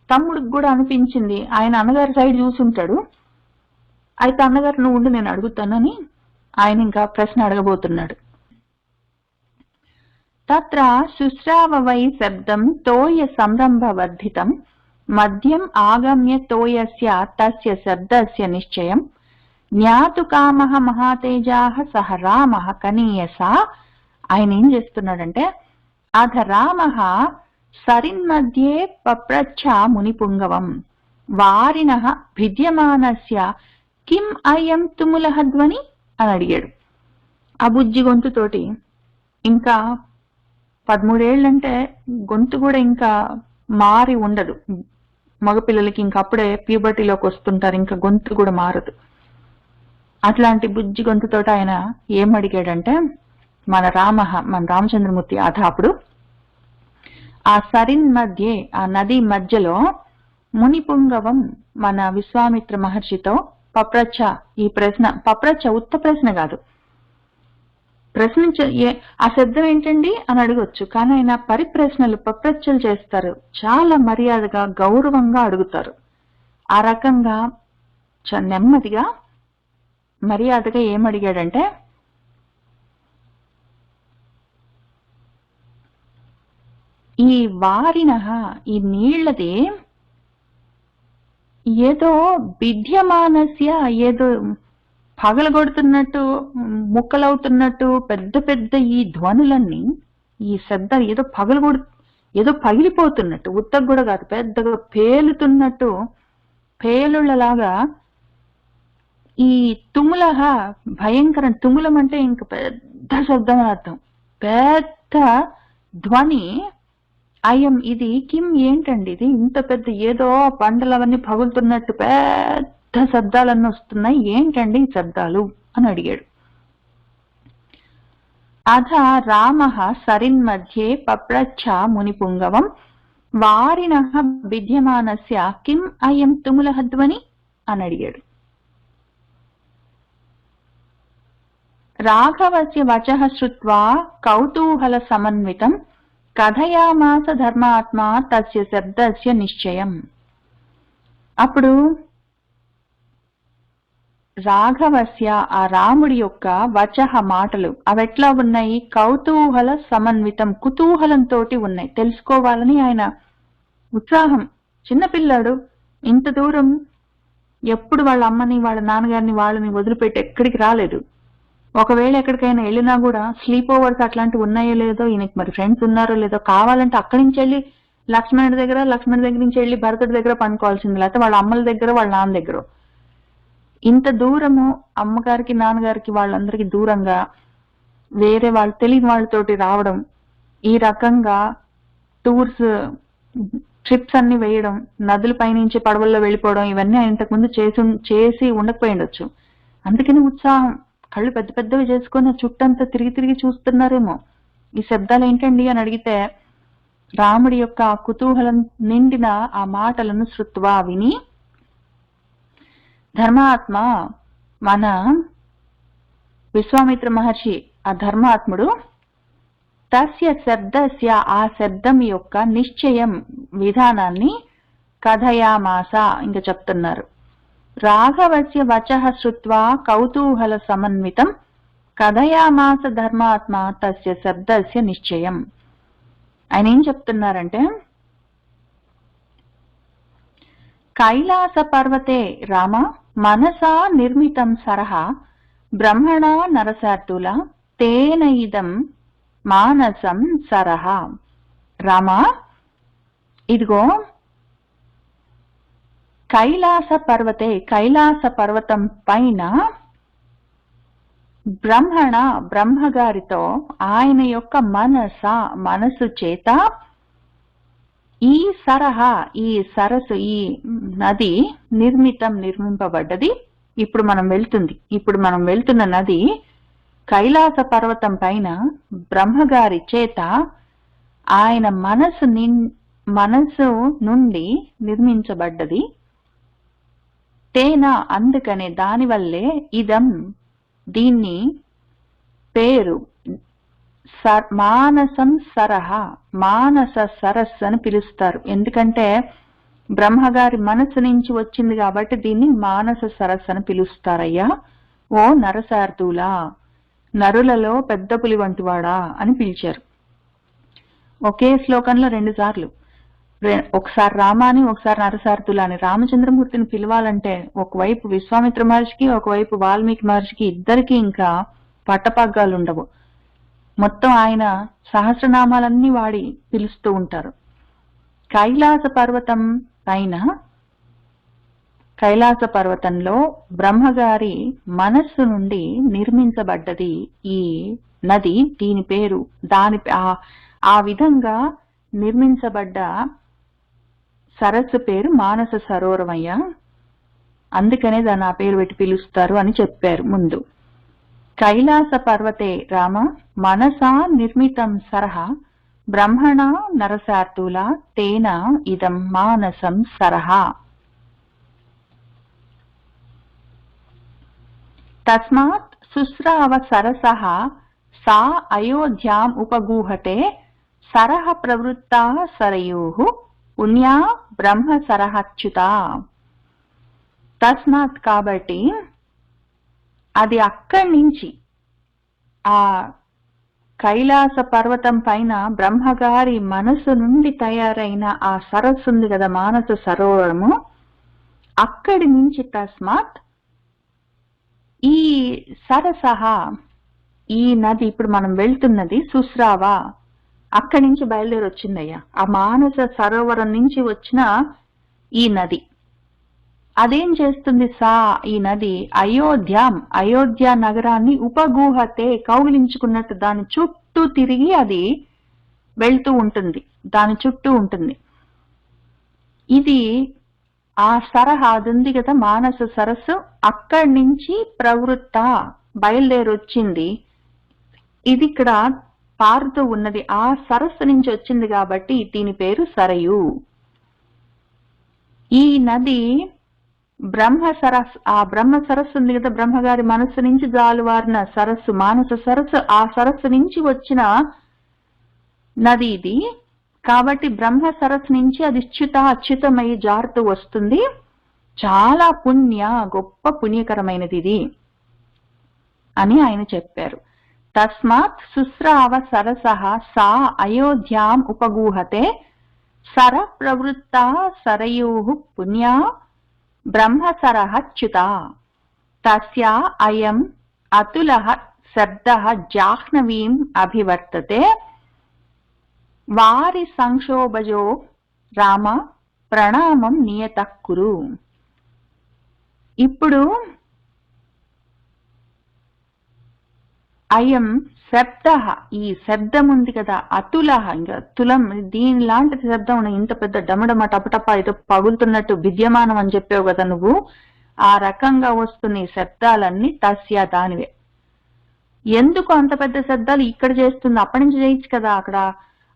[SPEAKER 1] తమ్ముడికి కూడా అనిపించింది, ఆయన అన్నగారి సైడ్ చూసుంటాడు. అయితే అన్నగారు నువ్వు ఉండి నేను అడుగుతానని ఆయన ఇంకా ప్రశ్న అడగబోతున్నాడు. తత్ర శుశ్రావ వై శబ్దం తోయ సంరంభవర్ధితం మద్యం ఆగమ్య తోయస్య తస్య శబ్దస్య నిశ్చయం జ్ఞాతుకామః మహాతేజాః సహ రామః కనీయసా. ఆయన ఏం చేస్తున్నాడంటే, అధ రామః సరిన్మధ్యే పప్రచ్ఛ మునిపుంగవం వారినః భిద్యమానస్య కిం అయం తుములః ధ్వని అని అడిగాడు. ఆ బుజ్జి గొంతుతోటి, ఇంకా 13 ఏళ్ళంటే గొంతు కూడా ఇంకా మారి ఉండదు. మగపిల్లలకి ఇంకా అప్పుడే ప్యూబర్టీలోకి వస్తుంటారు, ఇంకా గొంతు కూడా మారదు. అట్లాంటి బుజ్జి గొంతుతోటి ఆయన ఏం అడిగాడంటే, మన రామచంద్రమూర్తి అప్పుడు ఆ సరిన్ మధ్యే, ఆ నది మధ్యలో మునిపుంగవం మన విశ్వామిత్ర మహర్షితో పప్రచ్ఛ, ఈ ప్రశ్న పప్రచ్ఛ ఉత్త ప్రశ్న కాదు, ప్రశ్నించ ఆ శబ్దం ఏంటండి అని అడగొచ్చు, కానీ ఆయన పరిప్రశ్నలు పప్రచ్ఛలు చేస్తారు. చాలా మర్యాదగా గౌరవంగా అడుగుతారు. ఆ రకంగా నెమ్మదిగా మర్యాదగా ఏమడిగాడంటే, ఈ వారినః, ఈ నీళ్లది ఏదో విద్యమానస్య, ఏదో పగలగొడుతున్నట్టు, ముక్కలవుతున్నట్టు పెద్ద పెద్ద ఈ ధ్వనులన్నీ, ఈ శబ్దాలు ఏదో పగిలిపోతున్నట్టు, ఉత్తకు కూడా కాదు, పెద్దగా పేలుతున్నట్టు, పేలుళ్లలాగా ఈ తుములహ భయంకరం. తుములం అంటే ఇంక పెద్ద శబ్దం అని అర్థం, పెద్ద ధ్వని. అయం ఇది, కిం ఏంటండి ఇది, ఇంత పెద్ద ఏదో పంటలవన్నీ పగులుతున్నట్టు పెద్ద శబ్దాలన్నీ వస్తున్నాయి, ఏంటండి ఈ శబ్దాలు అని అడిగాడు. అథ రామః సరిన్మధ్యే పప్రచ్ఛ మునిపుంగవం వారినః విద్యమానస్య కిం అయం తుములః ధ్వని అని అడిగాడు. రాఘవస్య వచః శ్రుత్వా కౌతూహల సమన్వితం కథయామాస ధర్మాత్మా తస్య శబ్దస్య నిశ్చయం. అప్పుడు రాఘవస్య, ఆ రాముడి యొక్క వచః మాటలు అవెట్లా ఉన్నాయి, కౌతూహల సమన్వితం, కుతూహలంతో ఉన్నాయి, తెలుసుకోవాలని ఆయన ఉత్సాహం. చిన్నపిల్లాడు, ఇంత దూరం ఎప్పుడు వాళ్ళ అమ్మని వాళ్ళ నాన్నగారిని వాళ్ళని వదిలిపెట్టి ఎక్కడికి రాలేదు. ఒకవేళ ఎక్కడికైనా వెళ్ళినా కూడా స్లీప్ ఓవర్స్ అట్లాంటివి ఉన్నాయో లేదో, ఈయనకి మరి ఫ్రెండ్స్ ఉన్నారో లేదో, కావాలంటే అక్కడి నుంచి వెళ్ళి లక్ష్మణుడి దగ్గర నుంచి వెళ్ళి భరతుడి దగ్గర పనుకోవాల్సింది, లేకపోతే వాళ్ళ అమ్మల దగ్గర వాళ్ళ నాన్న దగ్గర. ఇంత దూరము అమ్మగారికి నాన్నగారికి వాళ్ళందరికీ దూరంగా వేరే వాళ్ళు తెలియని వాళ్ళతోటి రావడం, ఈ రకంగా టూర్స్ ట్రిప్స్ అన్ని వేయడం, నదుల పైనుంచి పడవల్లో వెళ్ళిపోవడం, ఇవన్నీ ఇంతకుముందు చేసి ఉండకపోయి ఉండొచ్చు. అందుకని ఉత్సాహం, కళ్ళు పెద్ద పెద్దవి చేసుకొని చుట్టంతా తిరిగి చూస్తున్నారేమో. ఈ శబ్దాలు ఏంటండి అని అడిగితే, రాముడి యొక్క కుతూహలం నిండిన ఆ మాటలను శృత్వా విని, ధర్మాత్మ మన విశ్వామిత్ర మహర్షి, ఆ ధర్మాత్ముడు, తస్య శబ్దస్య, ఆ శబ్దం యొక్క నిశ్చయం విధానాన్ని కథయామాస ఇంకా చెప్తున్నారు. రాఘవస్య వచః శ్రుత్వా కౌతూహల సమన్వితం కథయామాస ధర్మాత్మ తస్య శబ్దస్య నిశ్చయం. ఆయన ఏం చెప్తున్నారంటే, కైలాస పర్వతే రామ మనసా నిర్మితం సరహ బ్రహ్మణా నరసార్తుల తేన ఇదం మానసం సరహ. రామ, ఇదిగో కైలాస పర్వతే, కైలాస పర్వతం పైన బ్రహ్మగారితో ఆయన యొక్క మనసు చేత ఈ సరహ, ఈ సరస్సు, ఈ నది నిర్మింపబడ్డది. ఇప్పుడు మనం వెళ్తున్న నది కైలాస పర్వతం పైన బ్రహ్మగారి చేత ఆయన మనసు నుండి నిర్మించబడ్డది. తేన అందుకనే దానివల్లే ఇదం దీన్ని పేరు మానసం సరహ మానస సరస్సు అని పిలుస్తారు. ఎందుకంటే బ్రహ్మగారి మనసు నుంచి వచ్చింది కాబట్టి దీన్ని మానస సరస్సు అని పిలుస్తారయ్యా. ఓ నరసార్థులా, నరులలో పెద్ద పులి వంటివాడా అని పిలిచారు. ఒకే శ్లోకంలో 2 సార్లు, ఒకసారి రామాని ఒకసారి నరసార్థులా అని. రామచంద్రమూర్తిని పిలవాలంటే ఒకవైపు విశ్వామిత్ర మహర్షికి ఒకవైపు వాల్మీకి మహర్షికి ఇద్దరికి ఇంకా పట్టపగ్గాలు ఉండవు. మొత్తం ఆయన సహస్రనామాలన్నీ వాడి పిలుస్తూ ఉంటారు. కైలాస పర్వతం పైన, కైలాస పర్వతంలో బ్రహ్మగారి మనస్సు నుండి నిర్మించబడ్డది ఈ నది. దీని పేరు ఆ విధంగా నిర్మించబడ్డ సరస్సు పేరు మానస సరోవరమయ్య. అందుకనే దాన్ని ఆ పేరు పెట్టి పిలుస్తారు అని చెప్పారు ముందు. కైలాస పర్వతే రామ మనసా నిర్మితం సరహ బ్రహ్మణ నరసార్థుల తేన ఇదం మానసం సరహ. తస్మాత్ శుశ్రావ సరసః సా అయోధ్యాం ఉపగూహతే సరహ ప్రవృత్తా సరయోః పుణ్యా బ్రహ్మ సరహచ్యుత. తస్మాత్ కాబట్టి అది అక్కడి నుంచి ఆ కైలాస పర్వతం పైన బ్రహ్మగారి మనసు నుండి తయారైన ఆ సరస్సు ఉంది కదా మానస సరోవరము, అక్కడి నుంచి తస్మాత్ ఈ సరసహ ఈ నది ఇప్పుడు మనం వెళ్తున్నది సుశ్రావ అక్కడి నుంచి బయలుదేరి వచ్చిందయ్యా. ఆ మానస సరోవరం నుంచి వచ్చిన ఈ నది అదేం చేస్తుంది? ఈ నది అయోధ్య నగరాన్ని ఉపగూహతే కౌగిలించుకున్నట్టు దాని చుట్టూ తిరిగి అది వెళ్తూ ఉంటుంది, దాని చుట్టూ ఉంటుంది. ఇది ఆ సరహ అది ఉంది కదా మానస సరస్సు, అక్కడి నుంచి ప్రవృత్త బయలుదేరి వచ్చింది. ఇది ఇక్కడ పారుతూ ఉన్నది, ఆ సరస్సు నుంచి వచ్చింది కాబట్టి దీని పేరు సరయు. ఈ నది బ్రహ్మ సరస్సు, ఆ బ్రహ్మ సరస్సు ఉంది కదా బ్రహ్మగారి మనస్సు నుంచి జాలువారిన సరస్సు మానస సరస్సు, ఆ సరస్సు నుంచి వచ్చిన నది ఇది. కాబట్టి బ్రహ్మ సరస్సు నుంచి అది అచ్యుతమై జారుతూ వస్తుంది. చాలా గొప్ప పుణ్యకరమైనది ఇది అని ఆయన చెప్పారు. తస్మాత్ శుశ్రావ సరసః సా అయోధ్యాం ఉపగూహతే సర ప్రవృత్తా సరయోః పుణ్యా బ్రహ్మ సరహచ్యుత. తస్యా అయం అతులః శబ్దః జాహ్నవీం అభివర్తతే వారి సంక్షోభజో రామ ప్రణామం నియతః కురు. ఇప్పుడు అయం శబ్ద, ఈ శబ్దం ఉంది కదా అతులః, ఇంకా తులం దీని లాంటి శబ్దం ఉన్న ఇంత పెద్ద డమడమ టపటప ఏదో పగులుతున్నట్టు విద్యమానం అని చెప్పావు కదా నువ్వు, ఆ రకంగా వస్తున్న ఈ శబ్దాలన్నీ తస్య దానివే. ఎందుకు అంత పెద్ద శబ్దాలు ఇక్కడ చేస్తుంది? అప్పటి నుంచి చేయొచ్చు కదా, అక్కడ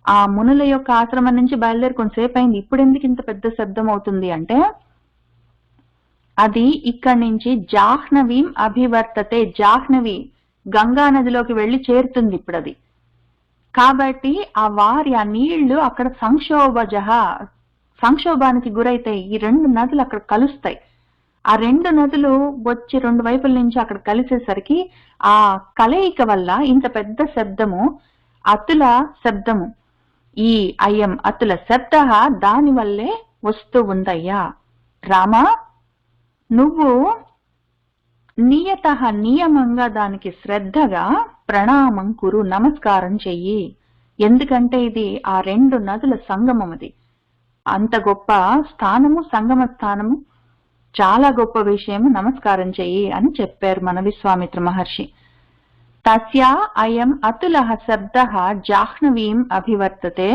[SPEAKER 1] ఆ మునుల యొక్క ఆశ్రమం నుంచి బయలుదేరి కొంతసేపు అయింది, ఇప్పుడు ఎందుకు ఇంత పెద్ద శబ్దం అవుతుంది అంటే అది ఇక్కడి నుంచి జాహ్నవీం అభివర్తతే, జాహ్నవి గంగా నదిలోకి వెళ్లి చేరుతుంది ఇప్పుడు అది. కాబట్టి ఆ నీళ్లు అక్కడ సంక్షోభానికి గురైతాయి. ఈ 2 నదులు అక్కడ కలుస్తాయి. ఆ 2 నదులు వచ్చి 2 వైపుల నుంచి అక్కడ కలిసేసరికి ఆ కలయిక వల్ల ఇంత పెద్ద శబ్దము అతుల శబ్దము, ఈ అయం అతుల శబ్ద దాని వల్లే వస్తూ ఉందయ్యా. రామా నువ్వు నియమంగా దానికి శ్రద్ధగా ప్రణామం కురు నమస్కారం చెయ్యి. ఎందుకంటే ఇది ఆ 2 నదుల సంగమం, అది అంత గొప్ప స్థానము, సంగమ స్థానము, చాలా గొప్ప విషయం, నమస్కారం చెయ్యి అని చెప్పారు మన విశ్వామిత్ర మహర్షి. తస్యా అయం అతులః శబ్దః జాహ్నవీం అభివర్తతే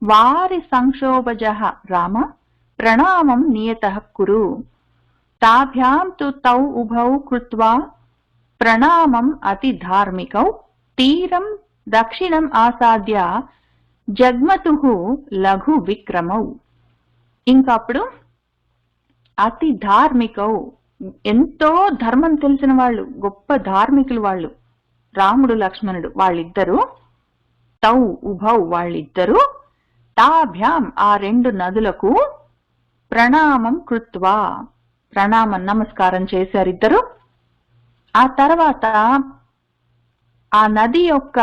[SPEAKER 1] వారి సంక్షోభజః రామ ప్రణామం నియతః కురు. తాభ్యాం తు తౌ ఉభౌ కృత్వా ప్రణామం అతి ధార్మికౌ తీరం దక్షిణం ఆసాద్య జగ్మతుహు లఘు విక్రమౌ. ఇంకప్పుడు అతి ధార్మికౌ, ఎంతో ధర్మం తెలిసిన వాళ్ళు, గొప్ప ధార్మికులు వాళ్ళు, రాముడు లక్ష్మణుడు వాళ్ళిద్దరూ. తౌ ఉభౌ వాళ్ళిద్దరూ, తాభ్యాం ఆ రెండు నదులకు, ప్రణామం కృత్వా ప్రణామం నమస్కారం చేశారిద్దరు. ఆ తర్వాత ఆ నది యొక్క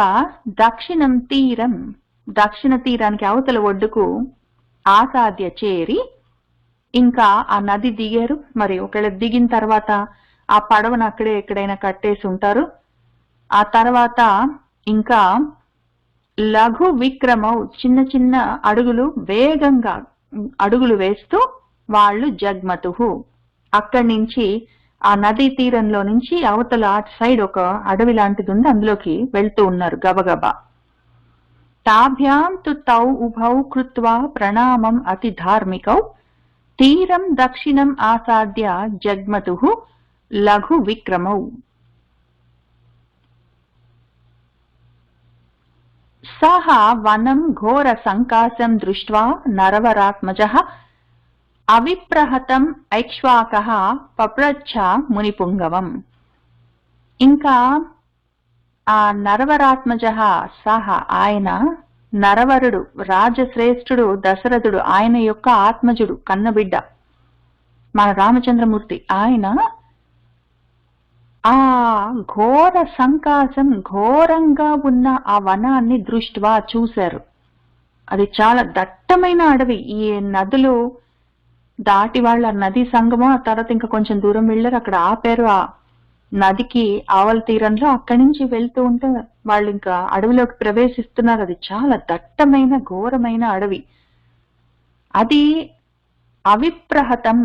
[SPEAKER 1] దక్షిణం తీరం, దక్షిణ తీరానికి అవతల ఒడ్డుకు ఆసాద్య చేరి, ఇంకా ఆ నది దిగారు. మరి ఒకవేళ దిగిన తర్వాత ఆ పడవను అక్కడే ఎక్కడైనా కట్టేసి ఉంటారు. ఆ తర్వాత ఇంకా లఘు విక్రమౌ, చిన్న చిన్న అడుగులు, వేగంగా అడుగులు వేస్తూ వాళ్ళు జగ్మతుహు, అక్కడి నుంచి ఆ నదీ తీరంలో నుంచి అవతల అటు సైడ్ ఒక అడవి లాంటిది ఉంది, అందులోకి వెళ్తూ ఉన్నారు గబగబా. తాభ్యాం తు తౌ ఉభౌ కృత్వా ప్రణామం అతి ధార్మికౌ, తీరం దక్షిణం ఆసాద్య జగ్మతుః లఘు విక్రమౌ. సహ వనం ఘోర సంకాశం దృష్ట్వా నరవరాత్మజః అవిప్రహతం ఐక్ష్వాకః పప్రచ్ఛ మునిపుంగవం. ఇంకా ఆ నరవరాత్మజః సహ, ఆయన నరవరుడు, రాజశ్రేష్ఠుడు దశరథుడు, ఆయన యొక్క ఆత్మజుడు, కన్నబిడ్డ మన రామచంద్రమూర్తి. ఆయన ఆ ఘోర సంకాశం, ఘోరంగా ఉన్న ఆ వనాన్ని దృష్ట్వా చూశారు. అది చాలా దట్టమైన అడవి. ఈ నదులు దాటి వాళ్ళ నదీ సంగమం, ఆ తర్వాత ఇంకా కొంచెం దూరం వెళ్ళారు, అక్కడ ఆపారు. ఆ నదికి ఆవల తీరంలో అక్కడి నుంచి వెళ్తూ ఉంటే వాళ్ళు ఇంకా అడవిలోకి ప్రవేశిస్తున్నారు. అది చాలా దట్టమైన ఘోరమైన అడవి. అది అవిప్రహతం,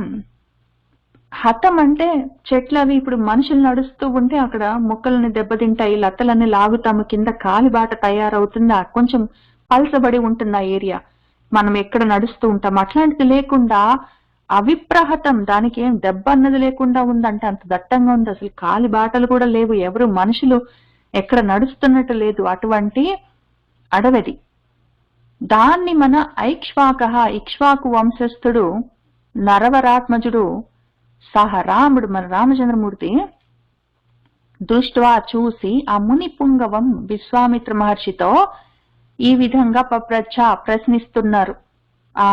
[SPEAKER 1] హతం అంటే చెట్లు అవి ఇప్పుడు మనుషులు నడుస్తూ ఉంటే అక్కడ మొక్కలని దెబ్బతింటాయి, లతలన్నీ లాగుతాము, కింద కాలిబాట తయారవుతుంది, కొంచెం పల్సబడి ఉంటుంది ఆ ఏరియా, మనం ఎక్కడ నడుస్తూ ఉంటాం. అట్లాంటిది లేకుండా అవిప్రహతం, దానికి ఏం దెబ్బ అన్నది లేకుండా ఉందంటే అంత దట్టంగా ఉంది. అసలు కాలి బాటలు కూడా లేవు, ఎవరు మనుషులు ఎక్కడ నడుస్తున్నట్టు లేదు, అటువంటి అడవది. దాన్ని మన ఐక్ష్వాకః, ఇక్ష్వాకు వంశస్థుడు నరవరాత్మజుడు సహ రాముడు, మన రామచంద్రమూర్తి దృష్ట్వా చూసి ఆ ముని పుంగవం విశ్వామిత్ర మహర్షితో ఈ విధంగా పప్రచ్ఛ ప్రశ్నిస్తున్నారు. ఆ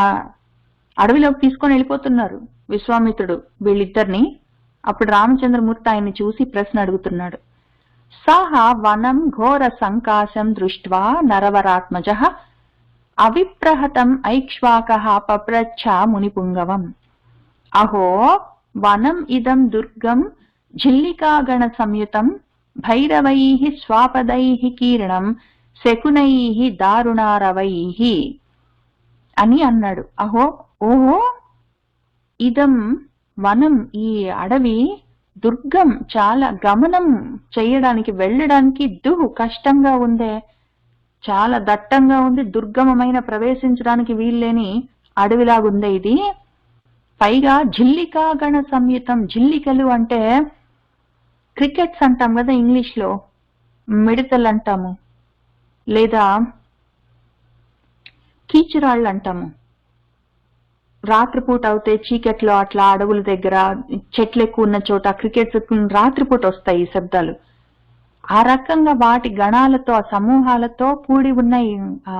[SPEAKER 1] అడవిలోకి తీసుకొని వెళ్ళిపోతున్నారు విశ్వామిత్రుడు వీళ్ళిద్దరిని. అప్పుడు రామచంద్రమూర్తి ఆయన్ని చూసి ప్రశ్న అడుగుతున్నాడు. సహ వనం ఘోర సంకాశం దృష్ట్వా నరవరాత్మజః అవిప్రహతం ఐక్ష్వాకః పప్రచ్ఛ మునిపుంగవం. అహో వనం ఇదం దుర్గం ఝిల్లికాగణ సంయుతం భైరవైః స్వాపదైః కీర్ణం శకునైః దారుణారవైః అని అన్నాడు. అహో, ఓహో, ఇదం వనం, ఈ అడవి, దుర్గం, చాలా గమనం చేయడానికి వెళ్ళడానికి దుహు కష్టంగా ఉందే, చాలా దట్టంగా ఉంది, దుర్గమమైన ప్రవేశించడానికి వీల్లేని అడవిలాగుందే ఇది. పైగా ఝిల్లికాగణ సంయుతం, ఝిల్లికలు అంటే క్రికెట్స్ అంటాం కదా ఇంగ్లీష్ లో, మిడతలు అంటాము, లేదా కీచురాళ్ళు అంటాము. రాత్రిపూట అవుతే చీకట్లో అట్లా అడవుల దగ్గర చెట్లు ఎక్కువ ఉన్న చోట క్రికెట్స్ రాత్రిపూట వస్తాయి ఈ శబ్దాలు. ఆ రకంగా వాటి గణాలతో, ఆ సమూహాలతో కూడి ఉన్న ఆ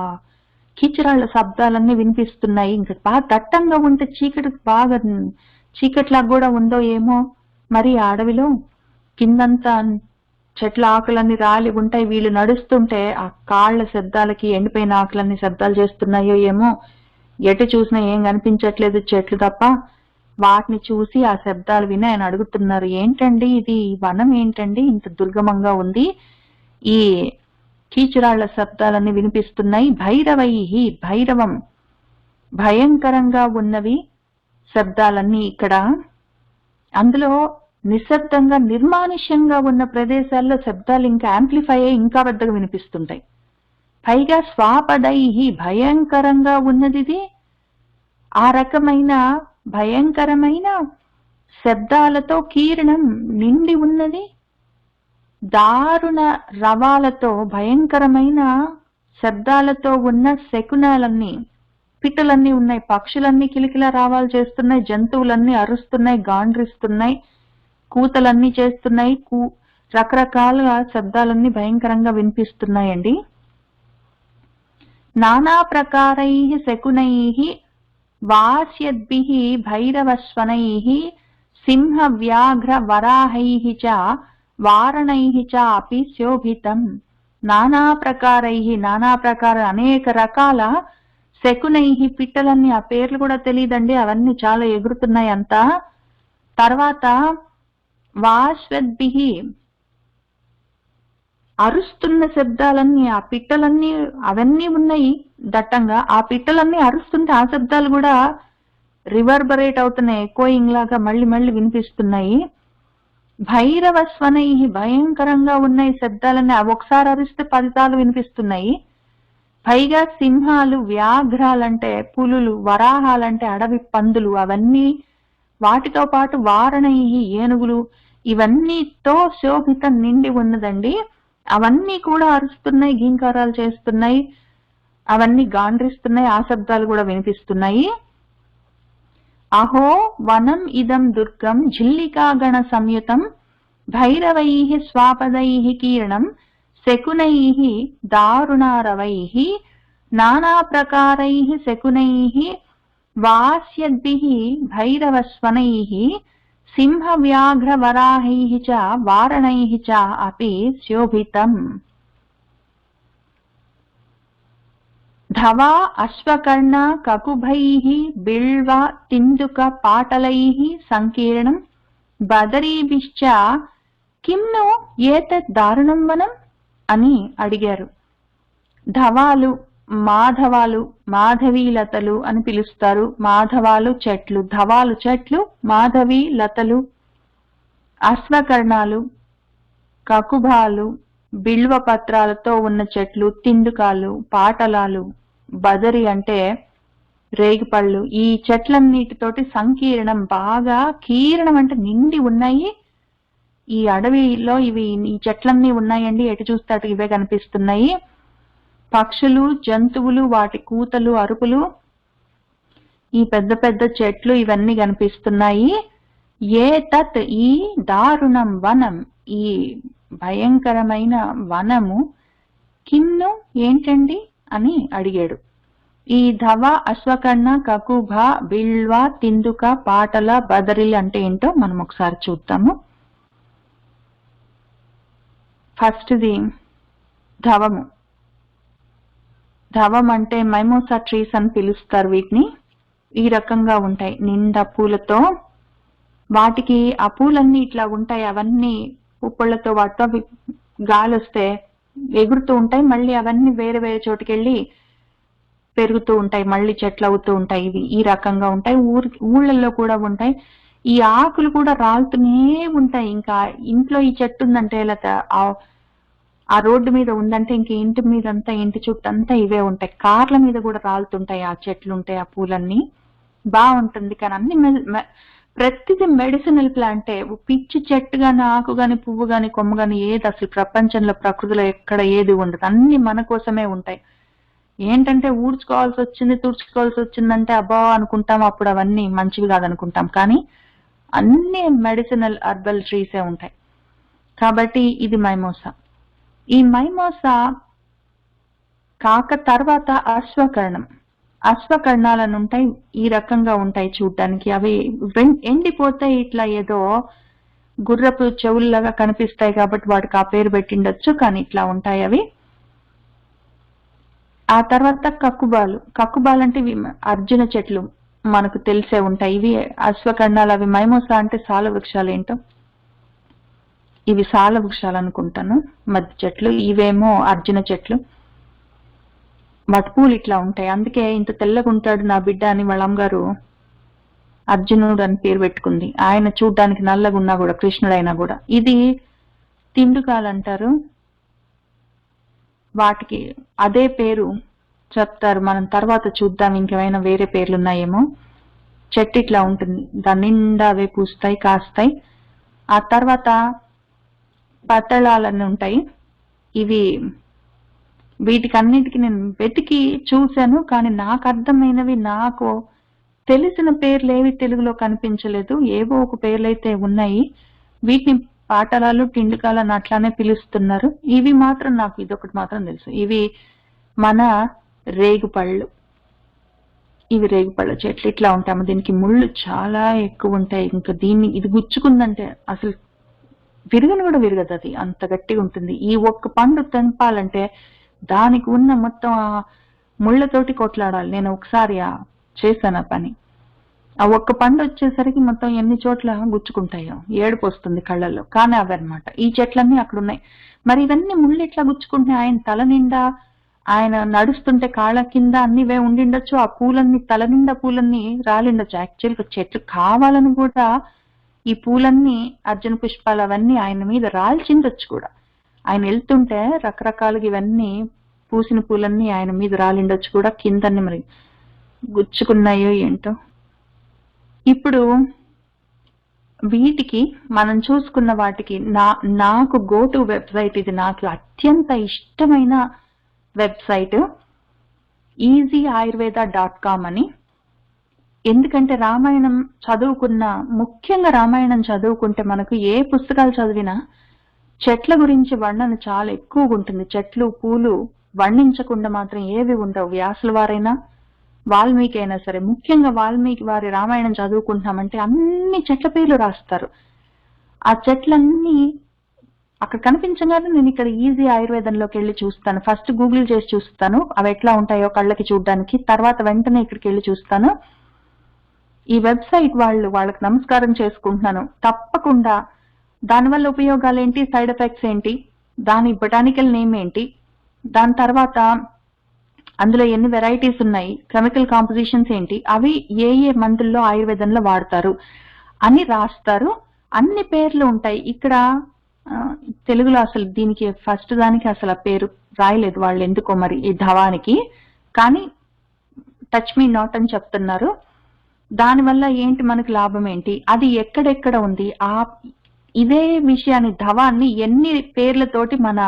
[SPEAKER 1] కీచురాళ్ల శబ్దాలన్నీ వినిపిస్తున్నాయి. ఇంకా బాగా దట్టంగా ఉంటే చీకటి, బాగా చీకట్లాగా కూడా ఉందో ఏమో మరి ఆ అడవిలో. కిందంతా చెట్ల ఆకులన్నీ రాలి ఉంటాయి, వీళ్ళు నడుస్తుంటే ఆ కాళ్ల శబ్దాలకి ఎండిపోయిన ఆకులన్నీ శబ్దాలు చేస్తున్నాయో ఏమో. ఎటు చూసినా ఏం కనిపించట్లేదు, చెట్లు తప్ప. వాటిని చూసి ఆ శబ్దాలు విని ఆయన అడుగుతున్నారు, ఏంటండి ఇది, వనం ఏంటండి ఇంత దుర్గమంగా ఉంది, ఈ కీచురాళ్ల శబ్దాలన్నీ వినిపిస్తున్నాయి. భైరవైః, భైరవం, భయంకరంగా ఉన్నవి శబ్దాలన్నీ ఇక్కడ. అందులో నిశ్శబ్దంగా నిర్మానుష్యంగా ఉన్న ప్రదేశాల్లో శబ్దాలు ఇంకా యాంప్లిఫై అయ్యి ఇంకా పెద్దగా వినిపిస్తుంటాయి. పైగా స్వాపదైః, భయంకరంగా ఉన్నది. ఆ రకమైన భయంకరమైన శబ్దాలతో కీర్ణం, నిండి ఉన్నది. దారుణ రవాలతో, భయంకరమైన శబ్దాలతో ఉన్న శకునాలన్నీ, పిట్టలన్నీ ఉన్నాయి, పక్షులన్నీ కిలకిల రావాలు చేస్తున్నాయి, జంతువులన్నీ అరుస్తున్నాయి, గాండ్రిస్తున్నాయి, కూతలన్నీ చేస్తున్నాయి, రకరకాలుగా శబ్దాలన్నీ భయంకరంగా వినిపిస్తున్నాయండి. నానా ప్రకారైః శకునైః వాస్యద్భిః భైరవస్వనైః సింహ వ్యాఘ్ర వరాహైః చ వారణైః చ అపి శోభితం. నానా ప్రకారైః, నానా ప్రకార అనేక రకాల శకునైః, పిట్టలన్నీ, ఆ పేర్లు కూడా తెలియదండి, అవన్నీ చాలా ఎగురుతున్నాయి అంతా. తర్వాత వాస్వద్భిః, అరుస్తున్న శబ్దాలన్నీ, ఆ పిట్టలన్నీ అవన్నీ ఉన్నాయి దట్టంగా. ఆ పిట్టలన్నీ అరుస్తుంటే ఆ శబ్దాలు కూడా రివర్బరేట్ అవుతున్నాయి, ఎకోయింగ్ లాగా మళ్ళీ మళ్ళీ వినిపిస్తున్నాయి. భైరవ స్వనై, భయంకరంగా ఉన్నాయి శబ్దాలన్నీ, అవి ఒకసారి అరిస్తే 10 సార్లు వినిపిస్తున్నాయి. పైగా సింహాలు, వ్యాఘ్రాలంటే పులులు, వరాహాలంటే అడవి పందులు, అవన్నీ, వాటితో పాటు వారణై, ఏనుగులు, ఇవన్నీతో శోభితం నిండి ఉన్నదండి. అవన్నీ కూడా అరుస్తున్నాయి, గీంకారాలు చేస్తున్నాయి, అవన్నీ గాండ్రిస్తున్నాయి, ఆ శబ్దాలు కూడా వినిపిస్తున్నాయి. అహో వనం ఇదం దుర్గం ఝిల్లికాగణ సంయుతం భైరవైః స్వాపదైః కీర్ణం శకునైః దారుణారవైః నానా ప్రకారైః శకునైః వాస్యద్భిః భైరవస్వనైః సింహ వ్యాఘ్ర వరాహైః చ వారణైః చ అపి శోభితం. ధవా అశ్వకర్ణ కకుభైః బిల్వ తిందుక పాటలైః సంకీర్ణం బదరీభిశ్చ కిం ను ఏతత్ దారుణం వనం అని అడిగారు. ధవాలు, మాధవాలు, మాధవీ లతలు అని పిలుస్తారు. మాధవాలు చెట్లు, ధవాలు చెట్లు, మాధవీ లతలు, అశ్వకర్ణాలు, కకుభాలు, బిల్వ పత్రాలతో ఉన్న చెట్లు, తిందుకాలు, పాటలాలు, బదరి అంటే రేగిపళ్ళు, ఈ చెట్లన్నిటితోటి సంకీర్ణం, బాగా కీర్ణం అంటే నిండి ఉన్నాయి. ఈ అడవిలో ఈ చెట్లన్నీ ఉన్నాయండి, ఎటు చూస్తే అటు ఇవే కనిపిస్తున్నాయి. పక్షులు, జంతువులు, వాటి కూతలు, అరుపులు, ఈ పెద్ద పెద్ద చెట్లు, ఇవన్నీ కనిపిస్తున్నాయి. ఏ తత్, ఈ దారుణం వనం, ఈ భయంకరమైన వనము, కిన్ను ఏంటండి అని అడిగాడు. ఈ ధవ, అశ్వకర్ణ, కకుభ, బిల్వ, తిందుక, పాటల, బదరిల్ అంటే ఏంటో మనం ఒకసారి చూద్దాము. ఫస్ట్ది ధవము. ధవం అంటే మైమోసా ట్రీస్ అని పిలుస్తారు వీటిని. ఈ రకంగా ఉంటాయి, నిండా పూలతో. వాటికి ఆ పూలన్నీ ఇట్లా ఉంటాయి, అవన్నీ పుప్పళ్లతో, వాటితో గాలి వస్తే ఎగురుతూ ఉంటాయి, మళ్ళీ అవన్నీ వేరే వేరే చోటుకి వెళ్ళి పెరుగుతూ ఉంటాయి, మళ్ళీ చెట్లు అవుతూ ఉంటాయి. ఇవి ఈ రకంగా ఉంటాయి. ఊళ్ళల్లో కూడా ఉంటాయి. ఈ ఆకులు కూడా రాలుతూనే ఉంటాయి. ఇంకా ఇంట్లో ఈ చెట్టు ఉందంటే, లేదా ఆ రోడ్డు మీద ఉందంటే, ఇంక ఇంటి మీదంతా, ఇంటి చుట్టూ అంతా ఇవే ఉంటాయి. కార్ల మీద కూడా రాలుతుంటాయి ఆ చెట్లు ఉంటాయి, ఆ పూలన్నీ. బాగుంటుంది. కానీ అన్ని ప్రతిది మెడిసినల్ ప్లాంటే. పిచ్చి చెట్టు గాని, ఆకు గాని, పువ్వు గాని, కొమ్మ గాని ఏది అసలు ప్రపంచంలో, ప్రకృతిలో ఎక్కడ ఏది ఉండదు. అన్ని మన కోసమే ఉంటాయి. ఏంటంటే ఊడ్చుకోవాల్సి వచ్చింది, తుడుచుకోవాల్సి వచ్చిందంటే అబ్బా అనుకుంటాం, అప్పుడు అవన్నీ మంచివి కాదనుకుంటాం. కానీ అన్ని మెడిసినల్ హెర్బల్ ట్రీసే ఉంటాయి. కాబట్టి ఇది మైమోసా. ఈ మైమోసా కాక తర్వాత అశ్వకర్ణం. అశ్వకర్ణాలను ఉంటాయి, ఈ రకంగా ఉంటాయి చూడ్డానికి. అవి ఎండిపోతాయి, ఇట్లా ఏదో గుర్రపు చెవుల్లాగా కనిపిస్తాయి కాబట్టి వాటికి ఆ పేరు పెట్టిండొచ్చు, కానీ ఇట్లా ఉంటాయి అవి. ఆ తర్వాత కక్కుబాలు. కక్కుబాలు అంటే ఇవి అర్జున చెట్లు, మనకు తెలిసే ఉంటాయి. ఇవి అశ్వకర్ణాలు. అవి మైమోసా అంటే సాల వృక్షాలు ఏంటో, ఇవి సాల వృక్షాలు అనుకుంటాను, మధ్య చెట్లు. ఇవేమో అర్జున చెట్లు. వాటి పూలు ఇట్లా ఉంటాయి. అందుకే ఇంత తెల్లగా ఉంటాడు నా బిడ్డ అని వాళ్ళ అమ్మగారు అర్జునుడు అని పేరు పెట్టుకుంది. ఆయన చూడ్డానికి నల్లగా ఉన్నా కూడా, కృష్ణుడైనా కూడా. ఇది తిండుకాలు అంటారు, వాటికి అదే పేరు చెప్తారు. మనం తర్వాత చూద్దాం ఇంకేమైనా వేరే పేర్లు ఉన్నాయేమో. చెట్టు ఇట్లా ఉంటుంది, దాని నిండా అవే పూస్తాయి, కాస్తాయి. ఆ తర్వాత పతళాలన్నీ ఉంటాయి. ఇవి వీటికన్నిటికి నేను వెతికి చూశాను. కానీ నాకు అర్థమైనవి, నాకు తెలిసిన పేర్లేవి తెలుగులో కనిపించలేదు. ఏవో ఒక పేర్లైతే ఉన్నాయి. వీటిని పాటలాలు, టిండుకాలని అట్లానే పిలుస్తున్నారు. ఇవి మాత్రం నాకు ఇదొకటి మాత్రం తెలుసు. ఇవి మన రేగుపళ్ళు. ఇవి రేగుపళ్ళ చెట్లు. ఇట్లా ఉంటాము. దీనికి ముళ్ళు చాలా ఎక్కువ ఉంటాయి. ఇంకా ఇది గుచ్చుకుందంటే అసలు విరగను కూడా విరగదు. అది అంత గట్టిగా ఉంటుంది. ఈ ఒక్క పండు తెంపాలంటే దానికి ఉన్న మొత్తం ఆ ముళ్ళతోటి కొట్లాడాలి. నేను ఒకసారి చేశాను ఆ పని. ఆ ఒక్క పండు వచ్చేసరికి మొత్తం ఎన్ని చోట్ల గుచ్చుకుంటాయో, ఏడుపు వస్తుంది కళ్ళల్లో. కానీ అవన్నమాట ఈ చెట్లన్నీ అక్కడ ఉన్నాయి. మరి ఇవన్నీ ముళ్ళు ఎట్లా గుచ్చుకుంటున్నాయి? ఆయన తల నిండా, ఆయన నడుస్తుంటే కాళ్ళ కింద అన్నివే ఉండిండొచ్చు. ఆ పూలన్నీ, తల నిండా పూలన్నీ రాలిండొచ్చు. యాక్చువల్గా చెట్లు కావాలని కూడా ఈ పూలన్నీ, అర్జున పుష్పాలు అవన్నీ ఆయన మీద రాల్చిండొచ్చు కూడా. ఆయన వెళ్తుంటే రకరకాలుగా ఇవన్నీ పూసిన పూలన్నీ ఆయన మీద రాలిండొచ్చు కూడా. కిందన్ని మరి గుచ్చుకున్నాయో ఏంటో. ఇప్పుడు వీటికి మనం చూసుకున్న వాటికి నాకు గో టు వెబ్సైట్, ఇది నాకు అత్యంత ఇష్టమైన వెబ్సైట్ easyayurveda.com అని. ఎందుకంటే రామాయణం ముఖ్యంగా రామాయణం చదువుకుంటే మనకు ఏ పుస్తకాలు చదివినా చెట్ల గురించి వర్ణన చాలా ఎక్కువగా ఉంటుంది. చెట్లు, పూలు వర్ణించకుండా మాత్రం ఏవి ఉండవు. వ్యాసుల వారైనా, వాల్మీకి అయినా సరే. ముఖ్యంగా వాల్మీకి వారి రామాయణం చదువుకుంటున్నామంటే అన్ని చెట్ల పేర్లు రాస్తారు. ఆ చెట్లన్నీ అక్కడ కనిపించగానే నేను ఇక్కడ ఈజీ ఆయుర్వేదంలోకి వెళ్ళి చూస్తాను. ఫస్ట్ గూగుల్ చేసి చూస్తాను అవి ఎట్లా ఉంటాయో కళ్ళకి చూడడానికి. తర్వాత వెంటనే ఇక్కడికి వెళ్ళి చూస్తాను. ఈ వెబ్సైట్ వాళ్ళకి నమస్కారం చేసుకుంటున్నాను. తప్పకుండా దానివల్ల ఉపయోగాలు ఏంటి, సైడ్ ఎఫెక్ట్స్ ఏంటి, దాని బొటానికల్ నేమ్ ఏంటి, దాని తర్వాత అందులో ఎన్ని వెరైటీస్ ఉన్నాయి, కెమికల్ కాంపోజిషన్స్ ఏంటి, అవి ఏ మందుల్లో ఆయుర్వేదంలో వాడతారు అని రాస్తారు. అన్ని పేర్లు ఉంటాయి. ఇక్కడ తెలుగులో అసలు దీనికి ఫస్ట్ దానికి అసలు ఆ పేరు రాయలేదు వాళ్ళు, ఎందుకో మరి ఈ ధవానికి. కానీ టచ్ మీ నాట్ అని చెప్తున్నారు. దానివల్ల ఏంటి, మనకు లాభం ఏంటి, అది ఎక్కడెక్కడ ఉంది, ఇదే విషయాన్ని, ధవాన్ని ఎన్ని పేర్లతోటి మన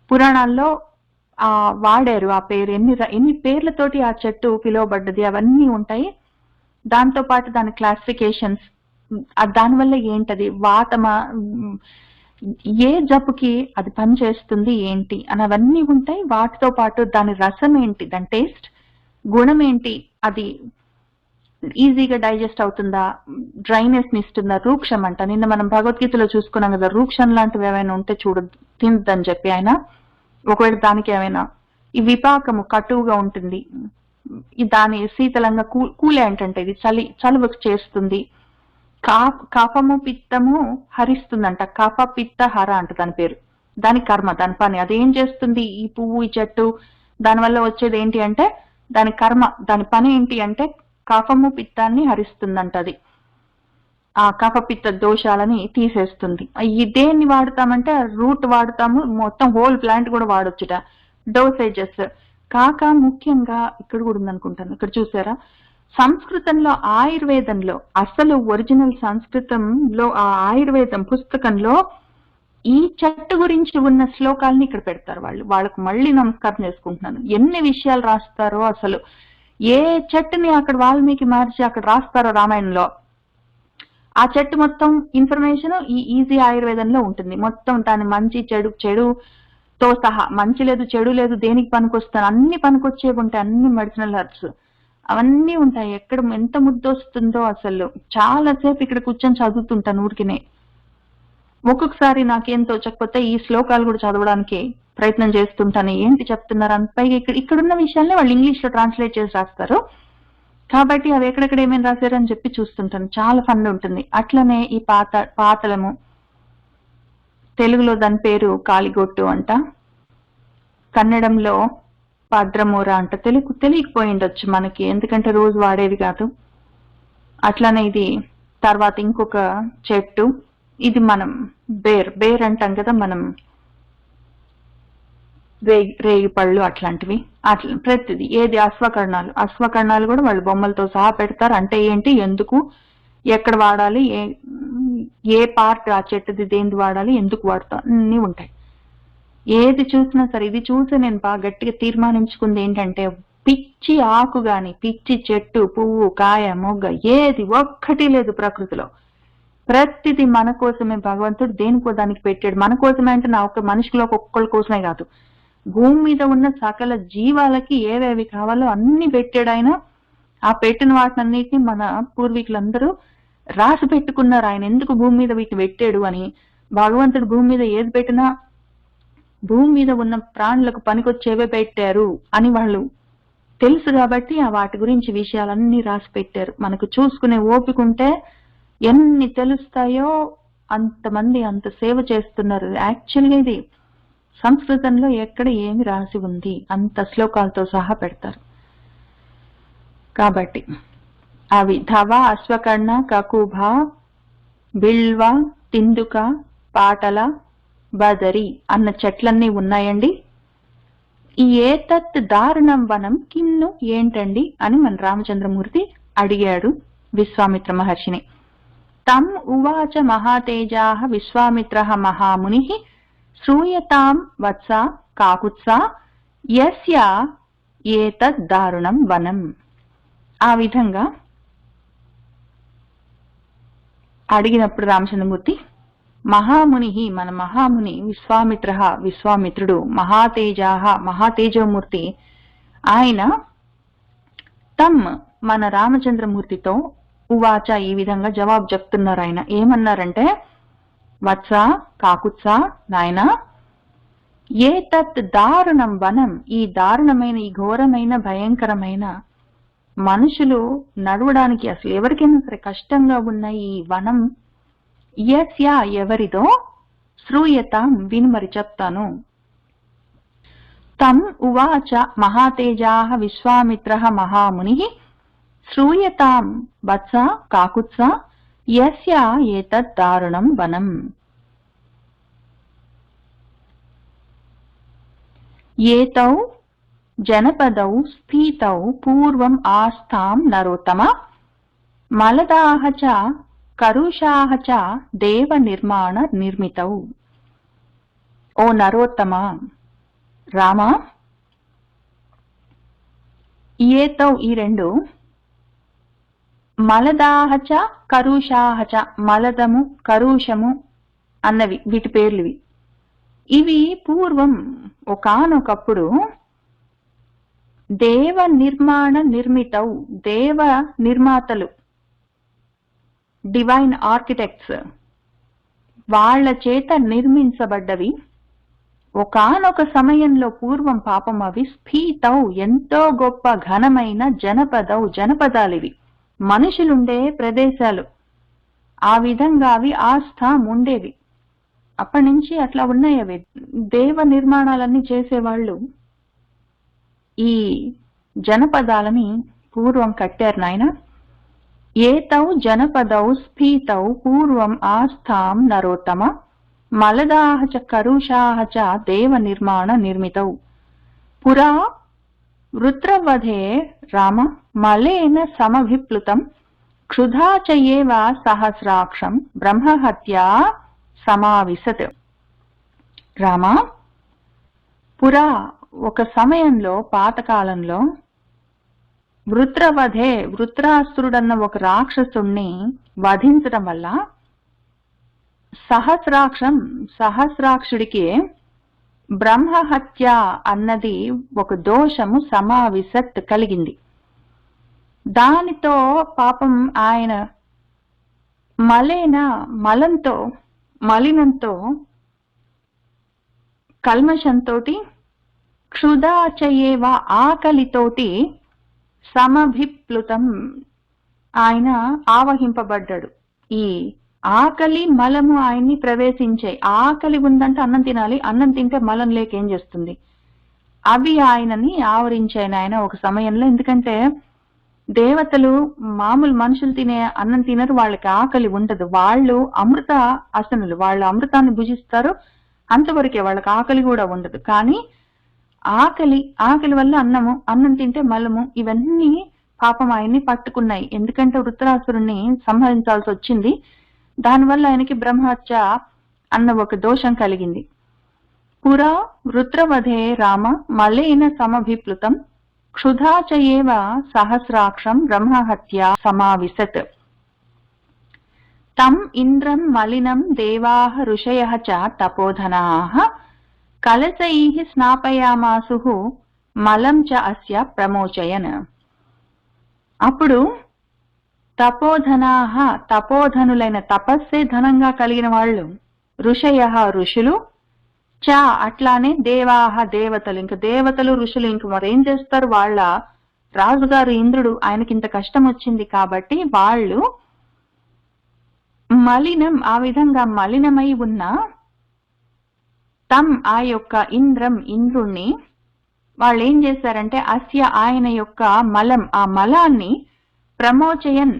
[SPEAKER 1] పురాణాల్లో వాడారు. ఆ పేరు ఎన్ని పేర్లతోటి ఆ చెట్టు పిలువబడ్డది అవన్నీ ఉంటాయి. దాంతో పాటు దాని క్లాసిఫికేషన్స్, దానివల్ల ఏంటది, వాతమా, ఏ జబ్బుకి అది పనిచేస్తుంది ఏంటి అని అవన్నీ ఉంటాయి. వాటితో పాటు దాని రసం ఏంటి, దాని టేస్ట్, గుణం ఏంటి, అది ఈజీగా డైజెస్ట్ అవుతుందా, డ్రైనెస్ ని ఇస్తుందా, రూక్షం అంట. నిన్న మనం భగవద్గీతలో చూసుకున్నాం కదా, రూక్షం లాంటివి ఏమైనా ఉంటే తినద్దని చెప్పి ఆయన. ఒకవేళ దానికి ఏమైనా ఈ విపాకము కటువుగా ఉంటుంది, దాని శీతలంగా కూలే అంటే ఇది చలువ చేస్తుంది. కఫము పిత్తము హరిస్తుందంట. కఫ పిత్త హర అంట దాని పేరు. దాని కర్మ, దాని పని, అదేం చేస్తుంది, ఈ పువ్వు, ఈ చెట్టు, దానివల్ల వచ్చేది ఏంటి అంటే దాని కర్మ, దాని పని ఏంటి అంటే కఫము పిత్తాన్ని హరిస్తుందంట. అది ఆ కఫ పిత్త దోషాలని తీసేస్తుంది. దేన్ని వాడతామంటే రూట్ వాడతాము, మొత్తం హోల్ ప్లాంట్ కూడా వాడొచ్చుట. డోసేజెస్ ముఖ్యంగా ఇక్కడ కూడా ఉందనుకుంటాను. ఇక్కడ చూసారా, సంస్కృతంలో, ఆయుర్వేదంలో, అసలు ఒరిజినల్ సంస్కృతంలో ఆ ఆయుర్వేదం పుస్తకంలో ఈ చెట్టు గురించి ఉన్న శ్లోకాలని ఇక్కడ పెడతారు. వాళ్ళకు మళ్ళీ నమస్కారం చేసుకుంటున్నాను. ఎన్ని విషయాలు రాస్తారో, అసలు ఏ చెట్టుని అక్కడ వాల్మీకి మార్చి అక్కడ రాస్తారో రామాయణంలో, ఆ చెట్టు మొత్తం ఇన్ఫర్మేషన్ ఈ ఈజీ ఆయుర్వేదంలో ఉంటుంది. మొత్తం దాని మంచి చెడుతో సహా, మంచి లేదు చెడు లేదు, దేనికి పనికొస్తాను, అన్ని పనికొచ్చేవి ఉంటాయి. అన్ని మెడిసినల్ హెర్బ్స్ అవన్నీ ఉంటాయి. ఎక్కడ ఎంత ముద్దొస్తుందో అసలు. చాలాసేపు ఇక్కడ కూర్చొని చదువుతుంటాను ఊరికినే. ఒక్కొక్కసారి నాకేం తోచకపోతే ఈ శ్లోకాలు కూడా చదవడానికి ప్రయత్నం చేస్తుంటాను. ఏంటి చెప్తున్నారు అని. పైగా ఇక్కడున్న విషయాల్ని వాళ్ళు ఇంగ్లీష్ లో ట్రాన్స్లేట్ చేసి రాస్తారు కాబట్టి అవి ఎక్కడెక్కడ ఏమేమి రాశారు అని చెప్పి చూస్తుంటాను. చాలా ఫన్ ఉంటుంది. అట్లనే ఈ పాతలము, తెలుగులో దాని పేరు కాలిగొట్టు అంట, కన్నడంలో పద్రమూర అంట. తెలియకపోయిండొచ్చు మనకి, ఎందుకంటే రోజు వాడేది కాదు. అట్లనే ఇది తర్వాత ఇంకొక చెట్టు, ఇది మనం బేర్ అంటాం కదా మనం, రేగి పళ్ళు అట్లాంటివి. అట్లా ప్రతిది ఏది, అశ్వకర్ణాలు కూడా వాళ్ళు బొమ్మలతో సహా పెడతారు. అంటే ఏంటి, ఎందుకు, ఎక్కడ వాడాలి, ఏ పార్ట్ ఆ చెట్టుది దేంది వాడాలి, ఎందుకు వాడతాం, అన్నీ ఉంటాయి. ఏది చూసినా సరే, ఇది చూసి నేను బాగా గట్టిగా తీర్మానించుకుంది ఏంటంటే, పిచ్చి ఆకు గాని, పిచ్చి చెట్టు, పువ్వు, కాయ, మొగ్గ ఏది ఒక్కటి లేదు ప్రకృతిలో. ప్రతిది మన కోసమే. భగవంతుడు దేనికో దానికి పెట్టాడు. మన కోసమే అంటే నా ఒక్క మనిషిలో ఒక్కొక్కళ్ళ కోసమే కాదు, భూమి మీద ఉన్న సకల జీవాలకి ఏవేవి కావాలో అన్ని పెట్టాడు ఆయన. ఆ పెట్టిన వాటినన్నిటిని మన పూర్వీకులందరూ రాసి పెట్టుకున్నారు, ఆయన ఎందుకు భూమి మీద వీటిని పెట్టాడు అని. భగవంతుడు భూమి మీద ఏది పెట్టినా భూమి మీద ఉన్న ప్రాణులకు పనికొచ్చేవే పెట్టారు అని వాళ్ళు తెలుసు కాబట్టి ఆ వాటి గురించి విషయాలన్నీ రాసి పెట్టారు. మనకు చూసుకునే ఓపిక ఉంటే ఎన్ని తెలుస్తాయో అంతమంది అంత సేవ చేస్తున్నారు. యాక్చువల్గా ఇది సంస్కృతంలో ఎక్కడ ఏమి రాసి ఉంది అంత శ్లోకాలతో సహా పెడతారు. కాబట్టి అవి ధవ, అశ్వకర్ణ, కకుభ, బిల్వ, తిందుక, పాటల, బదరి అన్న చెట్లన్నీ ఉన్నాయండి. ఈ ఏతత్ దారుణం వనం కిన్ను ఏంటండి అని మన రామచంద్రమూర్తి అడిగాడు విశ్వామిత్ర మహర్షిని. తం ఉవాచ మహాతేజా విశ్వామిత్ర మహాముని శ్రూయతాం వత్స కాకుత్స యస్య ఏతద్ దారుణం వనం. ఆ విధంగా అడిగినప్పుడు రామచంద్రమూర్తి మహాముని, మన మహాముని విశ్వామిత్రుడు, మహాతేజోమూర్తి ఆయన తమ్ మన రామచంద్రమూర్తితో ఉవాచ ఈ విధంగా జవాబు చెప్తున్నారు. ఆయన ఏమన్నారంటే, వత్స కాకుత్స నాయన, ఏతత్ దారుణం వనం, ఈ దారుణమైన, ఈ ఘోరమైన, భయంకరమైన, మనుషులు నడవడానికి అసలు ఎవరికైనా సరే కష్టంగా ఉన్న ఈ వనం, యస్య ఎవరిదో, శ్రూయతాం విను మరి చెప్తాను. తం ఉవాచ మహాతేజా విశ్వామిత్ర మహాముని శ్రూయతాం వత్స కాకుత్స యస్య ఏతద్ దారుణం వనం. ఏతౌ జనపదౌ స్థితౌ పూర్వం ఆస్థాం నరోత్తమ మలదాః చ కరుషాః చ దేవ నిర్మాణ నిర్మితౌ. ఓ నరోత్తమ, రామ, ఏతౌ ఈ రెండు, మలదాః చ కరుషాః చ, మలదము కరుషము అన్నవి వీటి పేర్లువి. ఇవి పూర్వం ఒకానొకప్పుడు దేవ నిర్మాణ నిర్మితౌ, దేవ నిర్మాతలు, డివైన్ ఆర్కిటెక్ట్స్ వాళ్ల చేత నిర్మించబడ్డవి. ఒకానొక సమయంలో పూర్వం పాపం అవి స్థితౌ, ఎంతో గొప్ప ఘనమైన, జనపదౌ, జనపదాలివి, మనుషులుండే ప్రదేశాలు. ఆ విధంగా అవి ఆస్థాం ఉండేవి. అప్పటి నుంచి అట్లా ఉన్నాయి అవి. దేవ నిర్మాణాలన్నీ చేసేవాళ్ళు ఈ జనపదాలని పూర్వం కట్టారు నాయన. ఏతౌ జనపదౌ స్థితౌ పూర్వం ఆస్థాం నరోత్తమ మలదాః చ కరుషాః చ దేవ నిర్మాణ నిర్మితౌ. పురా వృత్రవధే రామ మలేన సమభిప్లుతం క్షుధా చ ఏవ సహస్రాక్షం బ్రహ్మహత్యా సమావిశత్. రామ, పురా ఒక సమయంలో, పాతకాలంలో, వృత్రవధే, వృత్రాసురుడన్న ఒక రాక్షసుణ్ణి వధించడం వల్ల సహస్రాక్షుడికి బ్రహ్మహత్య అన్నది ఒక దోషము సమావిశత్ కలిగింది. దానితో పాపం ఆయన మలినంతో కల్మషంతోటి, క్షుధాచయేవ ఆకలితోటి, సమభిప్లుతం ఆయన ఆవహింపబడ్డాడు. ఈ ఆకలి మలము ఆయన్ని ప్రవేశించాయి. ఆకలి ఉందంటే అన్నం తినాలి, అన్నం తింటే మలం లేక ఏం చేస్తుంది, అవి ఆయనని ఆవరించాయి ఆయన ఒక సమయంలో. ఎందుకంటే దేవతలు మామూలు మనుషులు తినే అన్నం తినరు, వాళ్ళకి ఆకలి ఉండదు. వాళ్ళు అమృత అసనులు, వాళ్ళు అమృతాన్ని భుజిస్తారు, అంతవరకే, వాళ్ళకి ఆకలి కూడా ఉండదు. కానీ ఆకలి వల్ల అన్నం తింటే మలము, ఇవన్నీ పాపం ఆయన్ని పట్టుకున్నాయి. ఎందుకంటే వృత్రాసురుణ్ణి సంహరించాల్సి వచ్చింది. దానివల్ల ఆయనకి బ్రహ్మహత్య అన్న ఒక దోషం కలిగింది. పురా వృత్రవధే రామ మలేన సమభిప్లుతం క్షుధా చ ఏవ సహస్రాక్షం బ్రహ్మహత్యా సమావిశత్ తం ఇంద్రం మలినం దేవాః ఋషయః చ తపోధనాః కలశైః స్నాపయామాసుః మలం చ అస్య ప్రమోచయన్. అప్పుడు తపోధనాః తపోధనులైన తపస్సే ధనంగా కలిగిన వాళ్ళు, ఋషయః ఋషులు, చ అట్లానే దేవాః దేవతలు, ఇంక దేవతలు ఋషులు ఇంక మరేం చేస్తారు, వాళ్ళ రాజుగారు ఇంద్రుడు ఆయనకింత కష్టం వచ్చింది కాబట్టి వాళ్ళు మలినం ఆ విధంగా మలినమై ఉన్న తం ఆ యొక్క ఇంద్రం ఇంద్రుణ్ణి వాళ్ళు ఏం చేశారంటే అస్య ఆయన యొక్క మలం ఆ మలాన్ని ప్రమోచయన్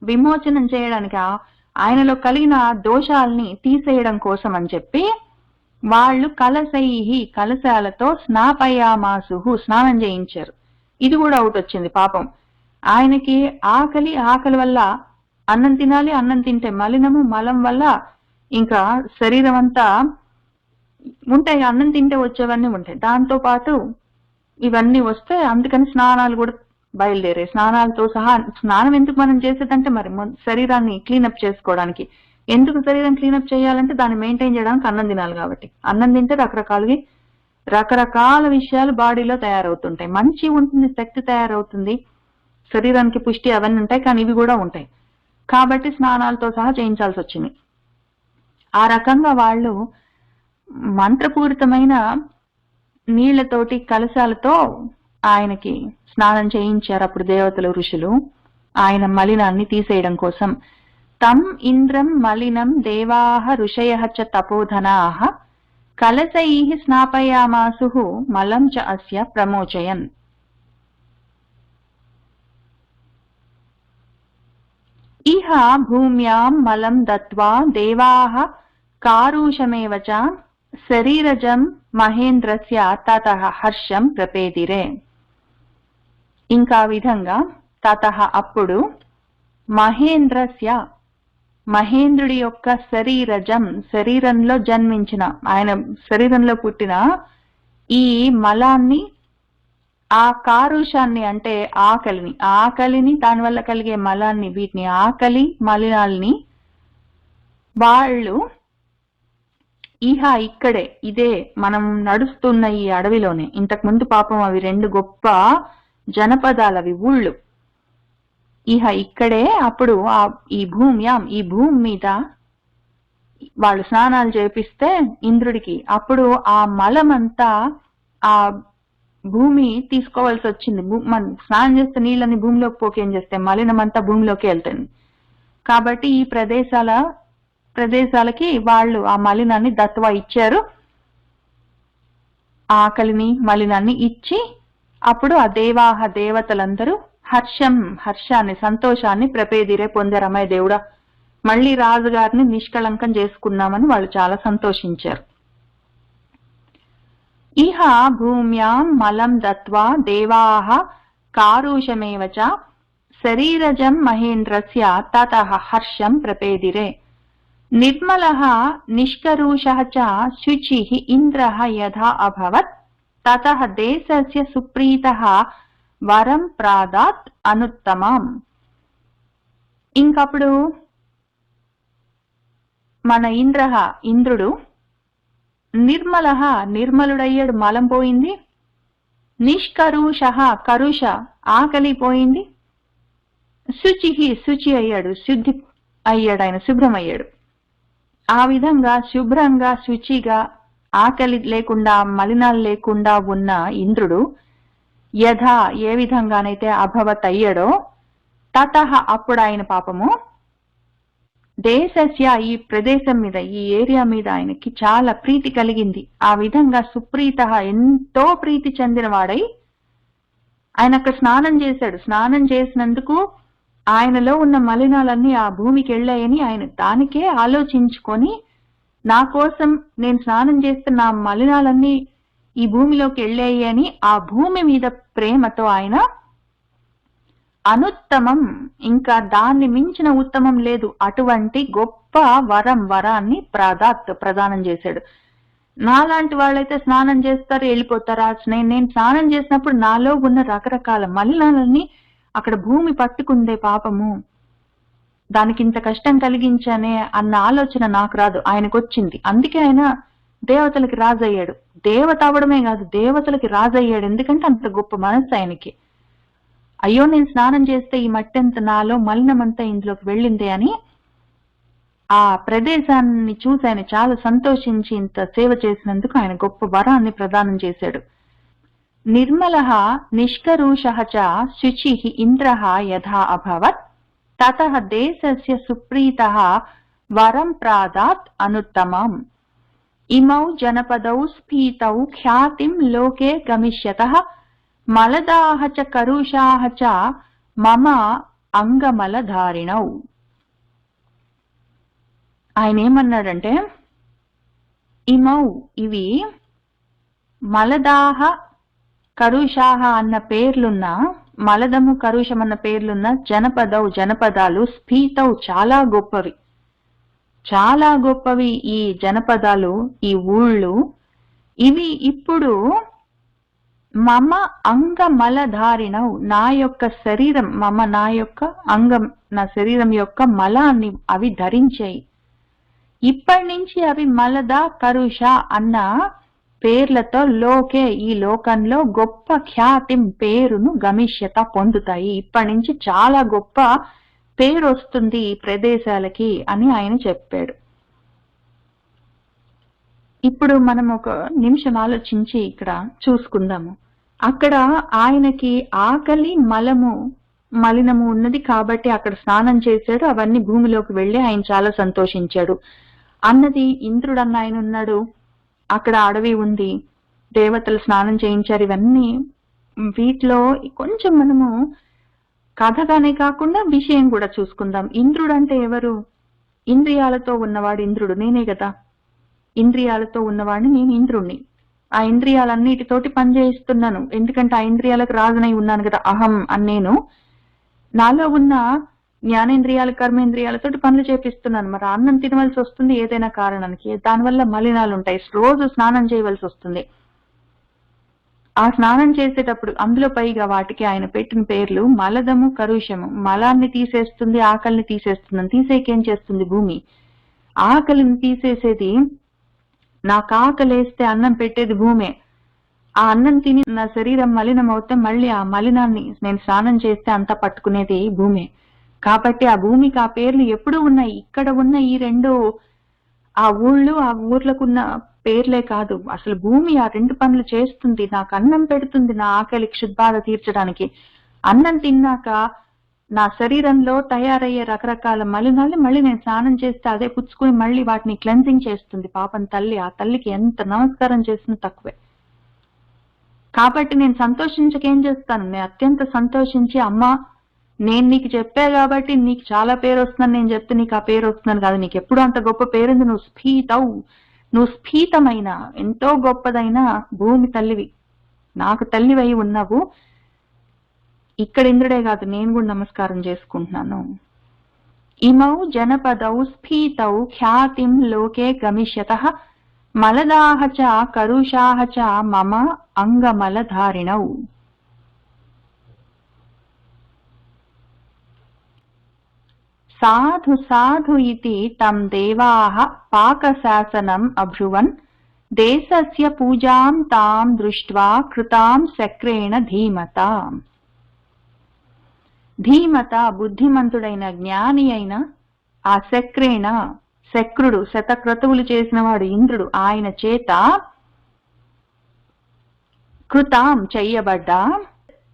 [SPEAKER 1] విమోచనం చేయడానికి ఆయనలో కలిగిన దోషాల్ని తీసేయడం కోసం అని చెప్పి వాళ్ళు కలశైహి కలశాలతో స్నాపయామాసుహు స్నానం చేయించారు. ఇది కూడా ఒకటి వచ్చింది పాపం. ఆయనకి ఆకలి వల్ల అన్నం తినాలి, అన్నం తింటే మలినము, మలం వల్ల ఇంకా శరీరం అంతా ఉంటాయి, అన్నం తింటే వచ్చేవన్నీ ఉంటాయి, దాంతో పాటు ఇవన్నీ వస్తే అందుకని స్నానాలు కూడా బయలుదేరే. స్నానాలతో సహా స్నానం ఎందుకు మనం చేసేదంటే మరి శరీరాన్ని క్లీనప్ చేసుకోవడానికి. ఎందుకు శరీరం క్లీనప్ చేయాలంటే దాన్ని మెయింటైన్ చేయడానికి అన్నం తినాలి కాబట్టి. అన్నం తింటే రకరకాల విషయాలు బాడీలో తయారవుతుంటాయి. మంచి ఉంటుంది, శక్తి తయారవుతుంది, శరీరానికి పుష్టి అవన్నీ ఉంటాయి, కానీ ఇవి కూడా ఉంటాయి కాబట్టి స్నానాలతో సహా చేయించాల్సి వచ్చింది. ఆ రకంగా వాళ్ళు మంత్రపూరితమైన నీళ్లతోటి కలశాలతో ఆయనకి స్నానం చేయించారు అప్పుడు దేవతలు ఋషులు ఆయన మలినాన్ని తీసేయడం కోసం. తం ఇంద్రం మలినం దేవాః ఋషయః చ తపోధనాః కలశైః స్నాపయామాసుః మలం చ అస్య ప్రమోచయన్. ఇహ భూమ్యాం మలం దత్వా దేవాః కారుషమేవ చ శరీరజం మహేంద్రస్య తతః హర్షం ప్రపేదిరే. ఇంకా విధంగా తతః అప్పుడు మహేంద్రస్య మహేంద్రుడి యొక్క శరీరజం శరీరంలో జన్మించిన ఆయన శరీరంలో పుట్టిన ఈ మలాన్ని ఆ కారుషాన్ని అంటే ఆకలిని దానివల్ల కలిగే మలాన్ని వీటిని ఆకలి మలినాల్ని వాళ్ళు ఇహ ఇక్కడే ఇదే మనం నడుస్తున్న ఈ అడవిలోనే, ఇంతకు ముందు పాపం అవి రెండు గొప్ప జనపదాలవి ఊళ్ళు, ఇహ ఇక్కడే అప్పుడు ఈ భూమ్యాం ఈ భూమి మీద వాళ్ళు స్నానాలు చేపిస్తే ఇంద్రుడికి అప్పుడు ఆ మలమంతా ఆ భూమి తీసుకోవాల్సి వచ్చింది. మనం స్నానం చేస్తే నీళ్ళని భూమిలోకి పోకేం చేస్తే మలినమంతా భూమిలోకి వెళ్తుంది కాబట్టి ఈ ప్రదేశాలకి వాళ్ళు ఆ మలినాన్ని దత్వా ఇచ్చారు. ఆకలిని మలినాన్ని ఇచ్చి అప్పుడు ఆ దేవాహ దేవతలందరూ హర్షాన్ని సంతోషాన్ని ప్రపేదిరే పొందారమ్మాయి దేవుడా, మళ్ళీ రాజుగారిని నిష్కళంకం చేసుకున్నామని వాళ్ళు చాలా సంతోషించారు. ఇహ భూమ్యాం మలం దత్వా దేవాః కారుషమేవ చ శరీరజం మహేంద్రస్య తతః హర్షం ప్రపేదిరే. నిర్మలః నిష్కరుషః చ శుచిః ఇంద్రః యథా అభవత్ తతః దేశస్య సుప్రీతః వరం ప్రాదాత్ అనుత్తమం. ఇంకప్పుడు మన ఇంద్రుడు నిర్మలుడయ్యాడు, మలం పోయింది. నిష్కరుషః కరుష ఆకలి పోయింది. శుచి అయ్యాడు, శుద్ధి అయ్యాడు, ఆయన శుభ్రమయ్యాడు. ఆ విధంగా శుభ్రంగా శుచిగా ఆకలి లేకుండా మలినాలు లేకుండా ఉన్న ఇంద్రుడు యథా ఏ విధంగానైతే అభవత్ అయ్యాడో తతః అప్పుడు ఆయన పాపము దేశస్య ఈ ప్రదేశం మీద ఈ ఏరియా మీద ఆయనకి చాలా ప్రీతి కలిగింది. ఆ విధంగా సుప్రీత ఎంతో ప్రీతి చెందిన వాడై ఆయన అక్కడ స్నానం చేశాడు. స్నానం చేసినందుకు ఆయనలో ఉన్న మలినాలన్నీ ఆ భూమికి వెళ్ళాయని ఆయన దానికే ఆలోచించుకొని నా కోసం నేను స్నానం చేస్తే నా మలినాలన్నీ ఈ భూమిలోకి వెళ్ళాయి అని ఆ భూమి మీద ప్రేమతో ఆయన అనుత్తమం, ఇంకా దాన్ని మించిన ఉత్తమం లేదు, అటువంటి గొప్ప వరాన్ని ప్రదానం చేశాడు. నాలాంటి వాళ్ళైతే స్నానం చేస్తారు, వెళ్ళిపోతారు. నేను స్నానం చేసినప్పుడు నాలో ఉన్న రకరకాల మలినాలని అక్కడ భూమి పట్టుకుందే పాపము. దానికి ఇంత కష్టం కలిగించానే అన్న ఆలోచన నాకు రాదు, ఆయనకు వచ్చింది. అందుకే ఆయన దేవతలకి రాజయ్యాడు. దేవత అవడమే కాదు, దేవతలకి రాజయ్యాడు. ఎందుకంటే అంత గొప్ప మనసు ఆయనకి. అయ్యో, నేను స్నానం చేస్తే ఈ మట్టి అంత నాలో మలినమంతా ఇందులోకి వెళ్ళిందే అని ఆ ప్రదేశాన్ని చూసి ఆయన చాలా సంతోషించి ఇంత సేవ చేసినందుకు ఆయన గొప్ప వరాన్ని ప్రదానం చేశాడు. నిర్మలః నిష్కరుషః చ శుచిః ఇంద్రః యథా అభవత్ తతః దేశస్య సుప్రీతః వరం ప్రాదాత్ అనుత్తమం. ఇమౌ జనపదౌ స్ఫీతౌ ఖ్యాతిం లోకే గమిష్యతః మలదాః చ కరుషాః చ మమ అంగమలధారిణౌ. ఆయన ఏమన్నాడంటే, ఇమౌ ఇవి మలదాహ కరుషాహ అన్న పేర్లున్న, మలదము కరుషం అన్న పేర్లున్న జనపదౌ జనపదాలు స్ఫీతౌ చాలా గొప్పవి, చాలా గొప్పవి ఈ జనపదాలు, ఈ ఊళ్ళు. ఇవి ఇప్పుడు మమ అంగమలధారిణౌ నా యొక్క శరీరం, నా యొక్క అంగం, నా శరీరం యొక్క మలాన్ని అవి ధరించాయి. ఇప్పటి నుంచి అవి మలద కరుష అన్న పేర్లతో లోకే ఈ లోకంలో గొప్ప ఖ్యాతిం పేరును గమిష్యత పొందుతాయి. ఇప్పటి నుంచి చాలా గొప్ప పేరు వస్తుంది ఈ ప్రదేశాలకి అని ఆయన చెప్పాడు. ఇప్పుడు మనం ఒక నిమిషం ఆలోచించి ఇక్కడ చూసుకుందాము. అక్కడ ఆయనకి ఆకలి మలినము ఉన్నది కాబట్టి అక్కడ స్నానం చేశాడు. అవన్నీ భూమిలోకి వెళ్ళి ఆయన చాలా సంతోషించాడు అన్నది. ఇంద్రుడు అన్న ఆయన ఉన్నాడు, అక్కడ అడవి ఉంది, దేవతలు స్నానం చేయించారు. ఇవన్నీ వీటిలో కొంచెం మనము కథగానే కాకుండా విషయం కూడా చూసుకుందాం. ఇంద్రుడు అంటే ఎవరు? ఇంద్రియాలతో ఉన్నవాడు ఇంద్రుడు, నేనే కదా. ఇంద్రియాలతో ఉన్నవాడిని నేను ఇంద్రుణ్ణి. ఆ ఇంద్రియాలన్నిటితోటి పనిచేయిస్తున్నాను, ఎందుకంటే ఆ ఇంద్రియాలకు రాజునై ఉన్నాను కదా. అహం అని నేను నాలో ఉన్న జ్ఞానేంద్రియాలు కర్మేంద్రియాలతోటి పనులు చేపిస్తున్నాను. మరి అన్నం తినవలసి వస్తుంది ఏదైనా కారణానికి, దానివల్ల మలినాలు ఉంటాయి, రోజు స్నానం చేయవలసి వస్తుంది. ఆ స్నానం చేసేటప్పుడు అందులో పైగా వాటికి ఆయన పెట్టిన పేర్లు మలదము కరుషము. మలాన్ని తీసేస్తుంది, ఆకలిని తీసేస్తుంది. తీసేకేం చేస్తుంది భూమి? ఆకలిని తీసేసేది, నాకు ఆకలేస్తే అన్నం పెట్టేది భూమే. ఆ అన్నం తిని నా శరీరం మలినం అవుతే మళ్ళీ ఆ మలినాన్ని నేను స్నానం చేస్తే అంతా పట్టుకునేది భూమే. కాబట్టి ఆ భూమికి ఆ పేర్లు ఎప్పుడూ ఉన్నాయి. ఇక్కడ ఉన్న ఈ రెండు ఆ ఊళ్ళు, ఆ ఊర్లకున్న పేర్లే కాదు, అసలు భూమి ఆ రెండు పనులు చేస్తుంది. నాకు అన్నం పెడుతుంది నా ఆకలి క్షుద్బాధ తీర్చడానికి. అన్నం తిన్నాక నా శరీరంలో తయారయ్యే రకరకాల మలినాలు మళ్ళీ నేను స్నానం చేస్తే అదే పుచ్చుకుని మళ్ళీ వాటిని క్లెన్సింగ్ చేస్తుంది పాపం తల్లి. ఆ తల్లికి ఎంత నమస్కారం చేసినా తక్కువే. కాబట్టి నేను సంతోషించకేం చేస్తాను? నేను అత్యంత సంతోషించి, అమ్మా నేను నీకు చెప్పా కాబట్టి నీకు చాలా పేరు వస్తుందని నేను చెప్తే నీకు ఆ పేరు వస్తున్నాను కాదు, నీకు ఎప్పుడు అంత గొప్ప పేరుంది, నువ్వు స్ఫీతమైన ఎంతో గొప్పదైన భూమి తల్లివి, నాకు తల్లివై ఉన్నావు. ఇక్కడ ఇంద్రుడే కాదు, నేను కూడా నమస్కారం చేసుకుంటున్నాను. ఇమౌ జనపదౌ స్ఫీతౌ ఖ్యాతిం లోకే గమిష్యతః మలదాః చ కరుషాః చ మమ అంగమలధారిణౌ. సాధు సాధు ఇతి తం దేవాః పాకశాసనం అబ్రువన్ దేశస్య పూజాం తాం దృష్ట్వా కృతాం శక్రేణ ధీమత. ధీమత బుద్ధిమంతుడైన జ్ఞాని అయిన ఆ శక్రుడు శతక్రతువులు చేసిన వాడు ఇంద్రుడు, ఆయన చేత కృతాం చెయ్యబడ్డ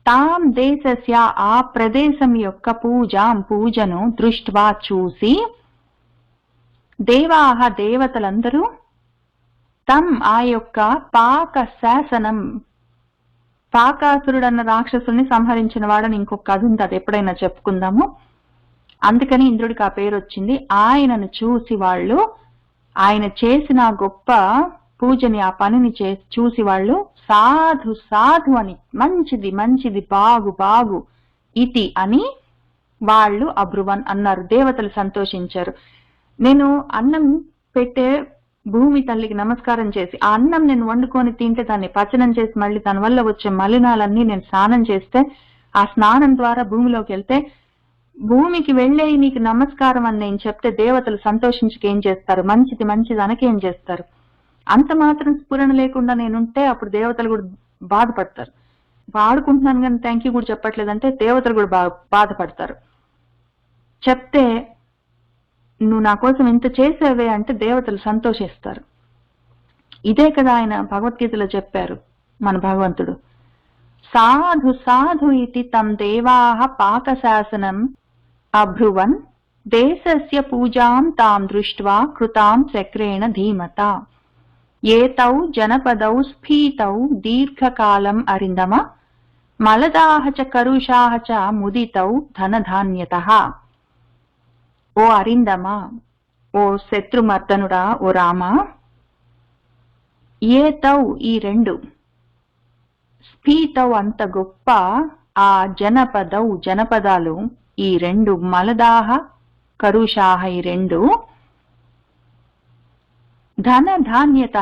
[SPEAKER 1] తాం దేశస్య ఆ ప్రదేశం యొక్క పూజను దృష్ట్వా చూసి దేవాహ దేవతలందరూ తం ఆ యొక్క పాక శాసనం, పాకాసురుడు అన్న రాక్షసుని సంహరించిన వాడని ఇంకొక కథ ఉంది, అది ఎప్పుడైనా చెప్పుకుందాము. అందుకని ఇంద్రుడికి ఆ పేరు వచ్చింది. ఆయనను చూసి వాళ్ళు, ఆయన చేసిన గొప్ప పూజని, ఆ పనిని చూసి వాళ్ళు సాధు సాధు అని, మంచిది మంచిది, బాగు ఇతి అని వాళ్ళు అబ్రువన్ అన్నారు. దేవతలు సంతోషించారు. నేను అన్నం పెట్టే భూమి తల్లికి నమస్కారం చేసి ఆ అన్నం నేను వండుకొని తింటే దాన్ని పచనం చేసి మళ్ళీ దాని వల్ల వచ్చే మలినాలన్నీ నేను స్నానం చేస్తే ఆ స్నానం ద్వారా భూమిలోకి వెళ్తే భూమికి వెళ్ళే నీకు నమస్కారం అని నేను చెప్తే దేవతలు సంతోషించుకు ఏం చేస్తారు, మంచిది మంచిది అనకేం చేస్తారు. అంత మాత్రం స్ఫురణ లేకుండా నేనుంటే అప్పుడు దేవతలు కూడా బాధపడతారు. వాడుకుంటున్నాను కానీ థ్యాంక్ యూ కూడా చెప్పట్లేదంటే దేవతలు కూడా బాధపడతారు. చెప్తే నువ్వు నా కోసం ఇంత చేసేవే అంటే దేవతలు సంతోషిస్తారు. ఇదే కదా ఆయన భగవద్గీతలో చెప్పారు మన భగవంతుడు. సాధు సాధు ఇతి తం దేవాః పాకశాసనం అబ్రువన్ దేశస్య పూజాం తాం దృష్ట్వా కృతాం చక్రేణ ధీమత ఏతౌ జనపదౌ స్ఫీతౌ దీర్ఘకాలం అరిందమ మలదాః చ కరుషాః చ ముదితౌ ధనధాన్యతః. ఓ అరిందమా, ఓ శత్రుమర్దనుడా, ఓ రామా, ఏతౌ ఈ రెండు, స్ఫీతౌ అంత గొప్ప, ఆ జనపదౌ జనపదాలు ఈ రెండు, మలదాహ కరుషాహ ఈ రెండు, ధన ధాన్యత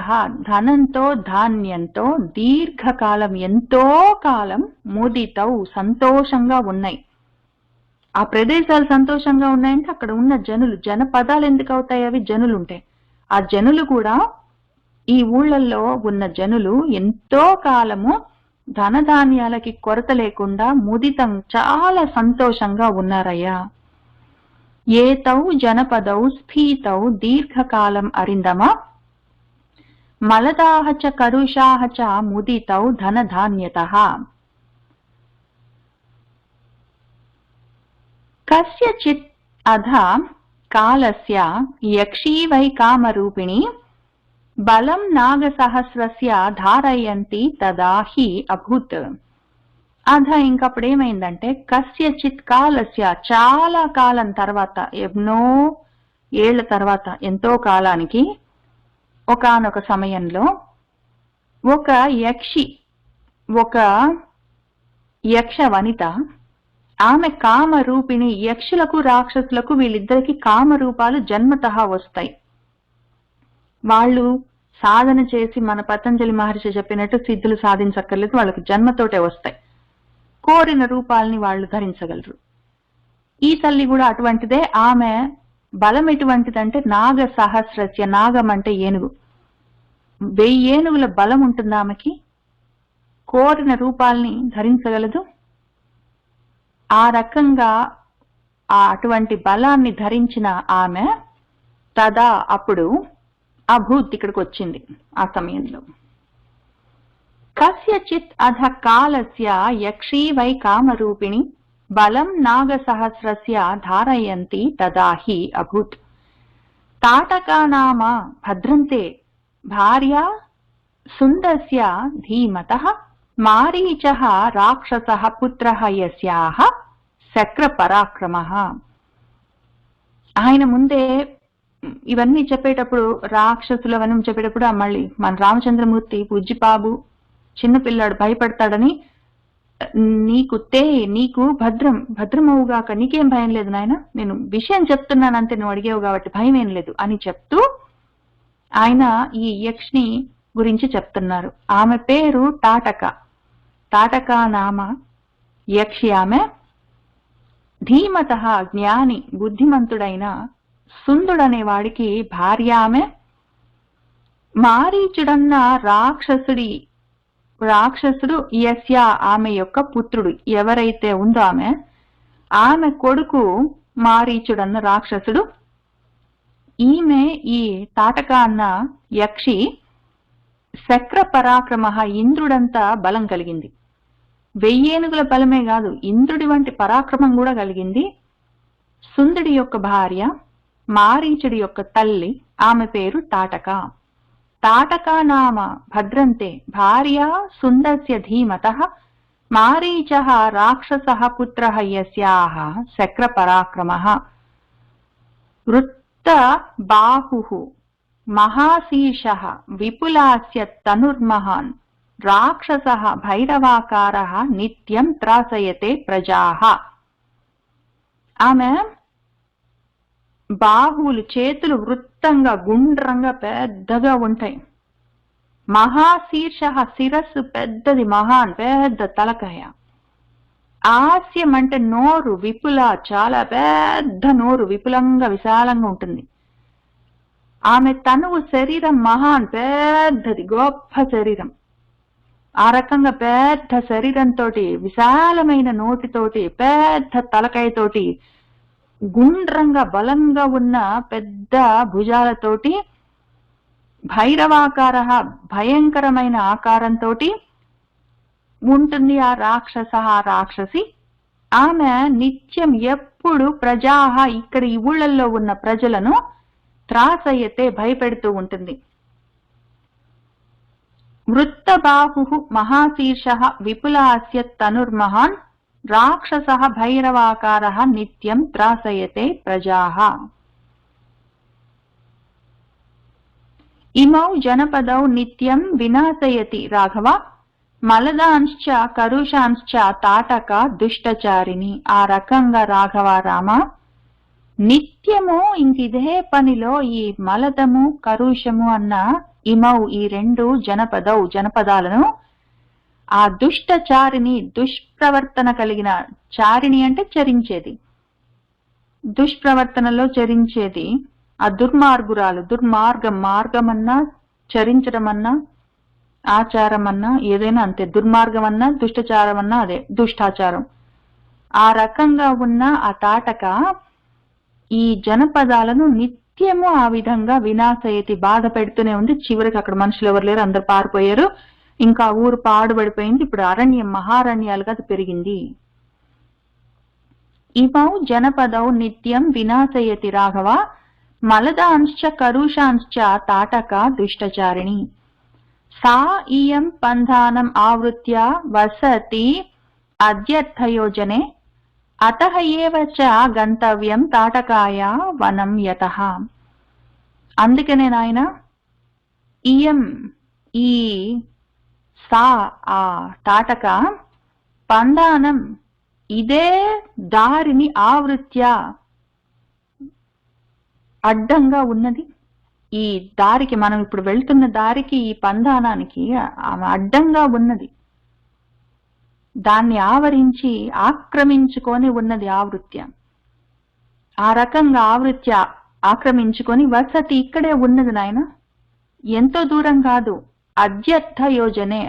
[SPEAKER 1] ధనంతో ధాన్యంతో దీర్ఘకాలం ఎంతో కాలం ముదితౌ సంతోషంగా ఉన్నాయి. ఆ ప్రదేశాలు సంతోషంగా ఉన్నాయంటే అక్కడ ఉన్న జనులు, జనపదాలు ఎందుకు అవుతాయి, అవి జనులు ఉంటాయి. ఆ జనులు కూడా ఈ ఊళ్ళల్లో ఉన్న జనులు ఎంతో కాలము ధనధాన్యాలకి కొరత లేకుండా ముదితం చాలా సంతోషంగా ఉన్నారయ్యా. ఏతౌ జనపదౌ స్ఫీతౌ దీర్ఘకాలం అరిందమ మలదాః చ కరుషాః చ ముదితౌ ధనధాన్యతః. కస్యచిత్ అధ కాలస్య యక్షీ వై కామరూపిణి బలం నాగసహస్రస్య ధారయంతి తదా హి అభూత్. అధ ఇంకప్పుడేమైందంటే కస్యచిత్ కాలస్య చాలా కాలం తర్వాత, ఎన్నో ఏళ్ల తర్వాత, ఎంతో కాలానికి, ఒకానొక సమయంలో ఒక యక్షి, ఒక యక్ష వనిత, ఆమె కామరూపిణి. యక్షులకు రాక్షసులకు వీళ్ళిద్దరికి కామరూపాలు జన్మతః వస్తాయి. వాళ్ళు సాధన చేసి మన పతంజలి మహర్షి చెప్పినట్టు సిద్ధులు సాధించక్కర్లేదు, వాళ్ళకి జన్మతోటే వస్తాయి. కోరిన రూపాలని వాళ్ళు ధరించగలరు. ఈ తల్లి కూడా అటువంటిదే. ఆమె బలం ఎటువంటిదంటే నాగ సహస్రస్య, నాగం అంటే ఏనుగు, 1000 ఏనుగుల బలం ఉంటుంది ఆమెకి. కోరిన రూపాలని ధరించగలదు. ఆ రకంగా అటువంటి బలాన్ని ధరించిన ఆమె తదా అప్పుడు అభూత్ ఇక్కడికి వచ్చింది. ఆ సమయంలో కస్యచిత్ అధ కాలస్య యక్షీ వై కామరూపిణి బలం నాగ సహస్రస్య ధారయంతి తదా హి అభూత్. తాటకా నామ భద్రంతే భార్యా సుందస్య ధీమతః మారీచః రాక్షసః పుత్రః యస్యాః శక్ర పరాక్రమః. ఆయన ముందే ఇవన్నీ చెప్పేటప్పుడు, రాక్షసులు అవన్నీ చెప్పేటప్పుడు మళ్ళీ మన రామచంద్రమూర్తి బుజ్జిబాబు చిన్నపిల్లాడు భయపడతాడని, నీకు భద్రమవుగాక, నీకేం భయం లేదు నాయన, నేను విషయం చెప్తున్నానంతే, నువ్వు అడిగేవు కాబట్టి భయం ఏం లేదు అని చెప్తూ ఆయన ఈ యక్షిని గురించి చెప్తున్నారు. ఆమె పేరు తాటక. తాటకా నామ యక్షి ఆమె. ధీమతః జ్ఞాని, బుద్ధిమంతుడైన సుందుడనే వాడికి భార్య ఆమె. మారీచుడన్న రాక్షసుడు యస్య ఆమె యొక్క పుత్రుడు ఎవరైతే ఉందో ఆమె కొడుకు మారీచుడన్న రాక్షసుడు. ఈమె ఈ తాటక అన్న యక్షి శక్ర పరాక్రమ, ఇంద్రుడంత బలం కలిగింది. 1000 ఏనుగుల బలమే కాదు, ఇంద్రుడి వంటి పరాక్రమం కూడా కలిగింది. సుందుడి యొక్క భార్య, మారీచుడి యొక్క తల్లి, ఆమె పేరు తాటక. తాటకా నామ భద్రంతే భార్య సుందస్య ధీమతః మారీచః రాక్షసః పుత్రః యస్యాః శక్ర పరాక్రమః. వృత్త బాహుః మహాశీర్షః విపులాస్య తనుర్మహాన్ రాక్షసః భైరవాకారః నిత్యం త్రాసయతే ప్రజాః. ఆమె బాహువులు చేతులు వృత్తంగా గుండ్రంగా పెద్దగా ఉంటాయి. మహాశీర్ష శిరస్సు పెద్దది, మహాన్ పెద్ద తలకాయ. ఆస్యం అంటే నోరు విపుల, చాలా పెద్ద నోరు, విపులంగా విశాలంగా ఉంటుంది. ఆమె తనువు శరీరం మహాన్ పెద్దది, గొప్ప శరీరం. ఆ రకంగా పెద్ద శరీరంతో, విశాలమైన నోటితోటి, పెద్ద తలకాయతోటి, గుండ్రంగా బలంగా ఉన్న పెద్ద భుజాలతోటి, భైరవాకార భయంకరమైన ఆకారంతో ఉంటుంది ఆ రాక్షస, ఆ రాక్షసి. ఆమె నిత్యం ఎప్పుడు ప్రజాహ ఇక్కడ ఈ ఊళ్ళల్లో ఉన్న ప్రజలను త్రాసయ్యతే భయపెడుతూ ఉంటుంది. వృత్తబాహు మహాశీర్ష విపులాస్య తనుర్మహాన్ రాక్షస భైరవాకార నిత్యం త్రాసయతే ప్రజాః. ఇమౌ జనపదౌ నిత్యం వినాశయతి రాఘవ మలదాంశ్చ కరుషాంశ్చ తాటక దుష్టచారిణి. ఆ రకంగా రాఘవ రామ నిత్యము ఇంకిదే పనిలో ఈ మలదము కరుషము అన్న ఇమౌ ఈ రెండు జనపదాలను ఆ దుష్టచారిని, దుష్ప్రవర్తన కలిగిన, చారిణి అంటే చరించేది, దుష్ప్రవర్తనలో చరించేది, ఆ దుర్మార్గురాలు, మార్గం అన్నా చరించడం అన్నా ఆచారం అన్నా ఏదైనా అంతే. దుర్మార్గం అన్నా దుష్టచారం అన్నా అదే దుష్టాచారం. ఆ రకంగా ఉన్న ఆ తాటక ఈ జనపదాలను నిత్యము ఆ విధంగా వినాశయతి బాధ పెడుతూనే ఉంది. చివరికి అక్కడ మనుషులు ఎవరు లేరు, అందరు పారిపోయారు. ఇంకా ఊరు పాడుబడిపోయింది. ఇప్పుడు అరణ్యం మహారణ్యాలుగా అది పెరిగింది. ఇమౌ జనపదౌ నిత్యం వినాశయతి రాఘవ మలదాంశ్చ కరుషాంశ్చ తాటక దుష్టచారిణి. సా ఇయం పంధానం ఆవృత్య వసతి అద్యర్థయోజనే అతః ఏవ చ గంతవ్యం తాటకాయ వనం యతః. అందుకనే నాయన ఇయం ఈ సా ఆ తాటక పంధానం ఇదే దారిని ఆవృత్య అడ్డంగా ఉన్నది. ఈ దారికి మనం ఇప్పుడు వెళ్తున్న దారికి ఈ పంధానానికి ఆమె అడ్డంగా ఉన్నది. దాన్ని ఆవరించి ఆక్రమించుకొని ఉన్నది ఆవృత్య. ఆ రకంగా ఆవృత్య ఆక్రమించుకొని వసతి ఇక్కడే ఉన్నది నాయన, ఎంతో దూరం కాదు. అద్యర్థ యోజనే,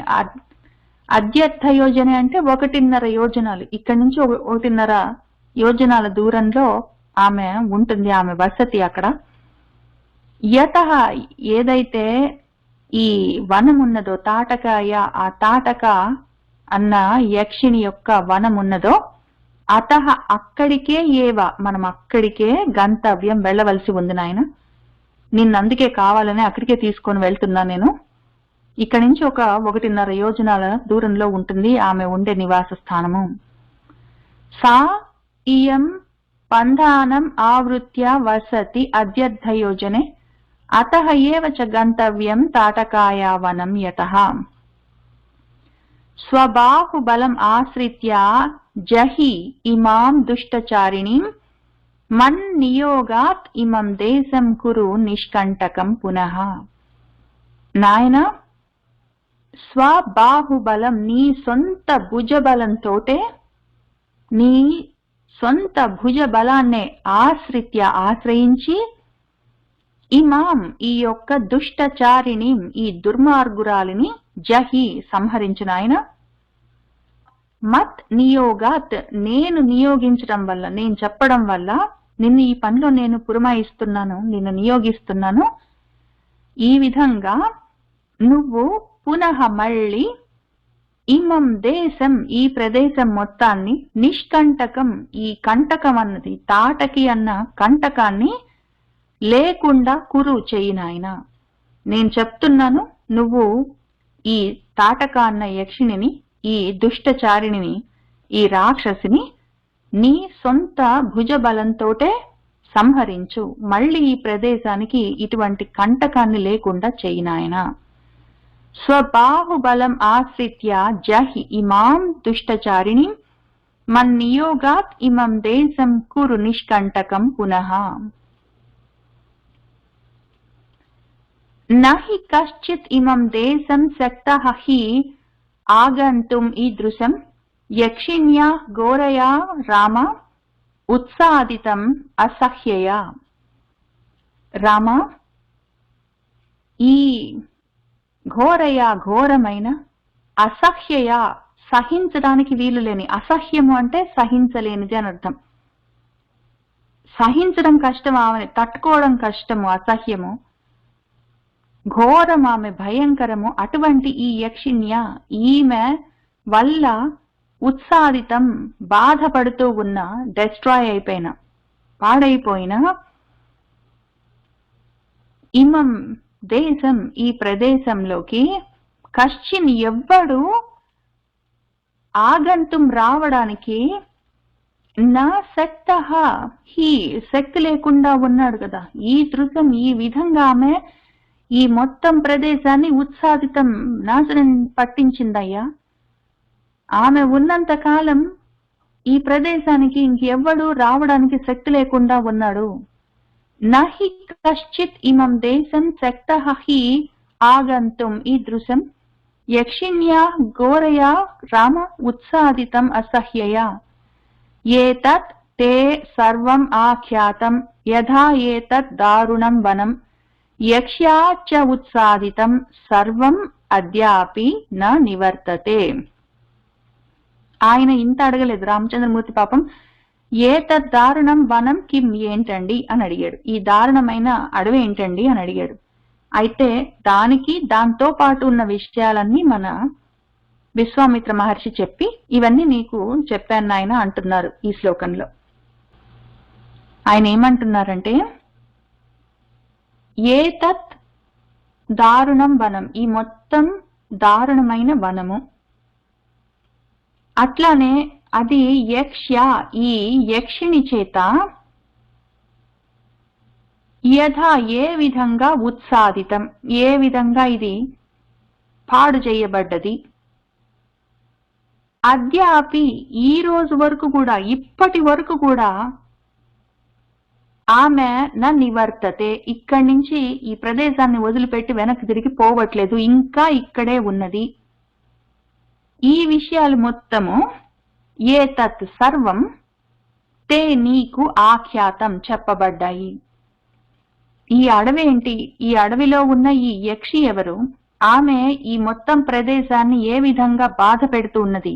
[SPEAKER 1] అద్యర్థ యోజనే అంటే 1.5 యోజనాలు, ఇక్కడి నుంచి 1.5 యోజనాల దూరంలో ఆమె ఉంటుంది, ఆమె వసతి అక్కడ. యతః ఏదైతే ఈ వనం ఉన్నదో తాటకాయ, ఆ తాటక అన్న యక్షిణి యొక్క వనం ఉన్నదో అతః అక్కడికే ఏవ మనం అక్కడికే గంతవ్యం వెళ్ళవలసి ఉంది నాయన. నిన్నందుకే కావాలని అక్కడికే తీసుకొని వెళ్తున్నా నేను. ఇక్కడి నుంచి 1.5 యోజనాల దూరంలో ఉంటుంది ఆమె ఉండే నివాస స్థానము. సా ఇయం పంధానం ఆవృత్య వసతి అద్యర్థయోజనే అతః ఏవ చ గంతవ్యం తాటకాయ వనం యతః. స్వబాహుబలం ఆశ్రిత్య జహి ఇమాం దుష్టచారిణీం మన్నియోగాత్ ఇమం దేశం కురు నిష్కంటకం పునః. నాయన స్వబాహుబలం నీ సొంత భుజబలంతోటే, నీ సొంత భుజ బలాన్నే ఆశ్రయించి ఇమాం ఈ యొక్క దుష్టచారిణి, ఈ దుర్మార్గురాలిని జహి సంహరించిన ఆయన. మత్ నియోగాత్ నేను నియోగించడం వల్ల, నేను చెప్పడం వల్ల, నిన్ను ఈ పనిలో నేను పురమాయిస్తున్నాను, నిన్ను నియోగిస్తున్నాను. ఈ విధంగా నువ్వు పునః మళ్ళీ ఇమం దేశం ఈ ప్రదేశం మొత్తాన్ని నిష్కంటకం ఈ కంటకం అన్నది తాటకి అన్న కంటకాన్ని లేకుండా కురు చెయ్యి నాయన. నేను చెప్తున్నాను, నువ్వు ఈ తాటక అన్న యక్షిణిని, ఈ దుష్టచారిణిని, ఈ రాక్షసిని నీ సొంత భుజబలంతోటే సంహరించు. మళ్ళీ ఈ ప్రదేశానికి ఇటువంటి కంటకాన్ని లేకుండా చెయ్యి నాయన. స్వబాహుబలం ఆశ్రిత్య జహి ఇమాం దుష్టచారిణి మన్నియోగాత్ ఇమం దేశం కురు నిష్కంటకం పునః. నహి కశ్చిత్ ఇమం దేశం శక్తః హి ఆగంతుం ఈదృశం యక్షిణ్యా ఘోరయా రామ ఉత్సాదితం అసహ్యయా. రామ, ఈ ఘోరమైన అసహ్యయ సహించడానికి వీలు లేని, అసహ్యము అంటే సహించలేనిది అని అర్థం. సహించడం కష్టం, ఆమె తట్టుకోవడం కష్టము, అసహ్యము. ఘోరం, ఆమె భయంకరము. అటువంటి ఈ యక్షిణ్య, ఈమె వల్ల ఉత్సాదితం బాధపడుతూ ఉన్న, డెస్ట్రాయ్ అయిపోయిన, పాడైపోయిన ఇమం దేశం ఈ ప్రదేశంలోకి కశ్చిన్ ఎవ్వడు ఆగంతుం రావడానికి నా శక్తః హి శక్తి లేకుండా ఉన్నాడు కదా. ఈ దృశ్యం ఈ విధంగా ఆమె ఈ మొత్తం ప్రదేశాన్ని ఉత్సాదితం నాశనం పట్టించిందయ్యా. ఆమె ఉన్నంత కాలం ఈ ప్రదేశానికి ఇంకెవ్వడు రావడానికి శక్తి లేకుండా ఉన్నాడు. నహి కశ్చిత్ ఇమం దేశం శక్తః హి ఆగంతుం ఈదృశం యక్షిణ్యా ఘోరయా రామ ఉత్సాదితం అసహ్యయా. ఏతత్ తే సర్వం ఆఖ్యాతం యథా ఏతత్ దారుణం వనం యక్ష్యా చ ఉత్సాదితం సర్వం అద్యాపి న నివర్తతే. ఆయన ఇంత అడగలేదు రామచంద్రమూర్తి పాపం. ఏతత్ దారుణం వనం కిం ఏంటండి అని అడిగాడు. ఈ దారుణమైన అడవి ఏంటండి అని అడిగాడు. అయితే దానికి దాంతో పాటు ఉన్న విషయాలన్నీ మన విశ్వామిత్ర మహర్షి చెప్పి, ఇవన్నీ నీకు చెప్పాను నాయన అంటున్నారు ఈ శ్లోకంలో. ఆయన ఏమంటున్నారంటే, ఏతత్ దారుణం వనం, ఈ మొత్తం దారుణమైన వనము. అట్లానే అది యక్ష్య, ఈ యక్షిణి చేత యథా ఏ విధంగా ఉత్సాదితం, ఏ విధంగా ఇది పాడు చేయబడ్డది. అద్యాపి ఈ రోజు వరకు కూడా, ఇప్పటి వరకు కూడా ఆమె న నివర్తతే, ఇక్కడి నుంచి ఈ ప్రదేశాన్ని వదిలిపెట్టి వెనక్కి తిరిగి పోవట్లేదు, ఇంకా ఇక్కడే ఉన్నది. ఈ విషయాలు మొత్తము ఏతత్ సర్వం తే నీకు ఆఖ్యాతం చెప్పబడ్డాయి. ఈ అడవేంటి, ఈ అడవిలో ఉన్న ఈ యక్షి ఎవరు, ఆమె ఈ మొత్తం ప్రదేశాన్ని ఏ విధంగా బాధ పెడుతూ ఉన్నది,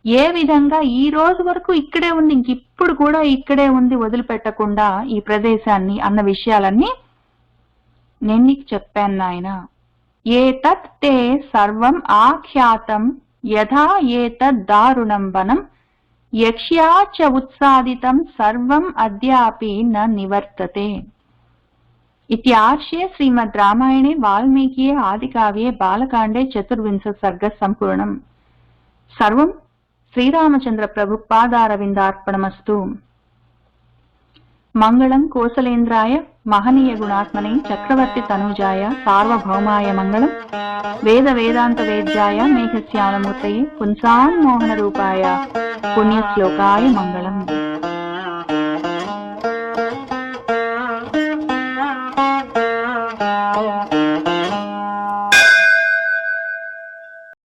[SPEAKER 1] ఏ విధంగా ఈ రోజు వరకు ఇక్కడే ఉంది, ఇంకిప్పుడు కూడా ఇక్కడే ఉంది వదిలిపెట్టకుండా ఈ ప్రదేశాన్ని అన్న విషయాలన్నీ నేను నీకు చెప్పాను నాయన. ఏతత్ తే సర్వం ఆఖ్యాతం యథా ఏతద్ దారుణం వనం యక్ష్యా చ ఉత్సాదితం సర్వం అద్యాపి న నివర్తతే. इत्यार्षे श्रीमद् रामायणे वाल्मीकिये आदिकाव्ये बालकाण्डे चतुर्विंश सर्ग सम्पूर्णम्. सर्वं श्रीरामचन्द्र प्रभु पादारविन्दार्पणमस्तु. मंगलं कोसलेन्द्राय महनीय गुणात्मने चक्रवर्ती तनुजाय सार्वभौमाय मंगलं. वेद वेदांत वेद्याय मेघश्याममूर्तये पुंसान्मोहन रूपाय पुण्यश्लोकाय मंगलम्.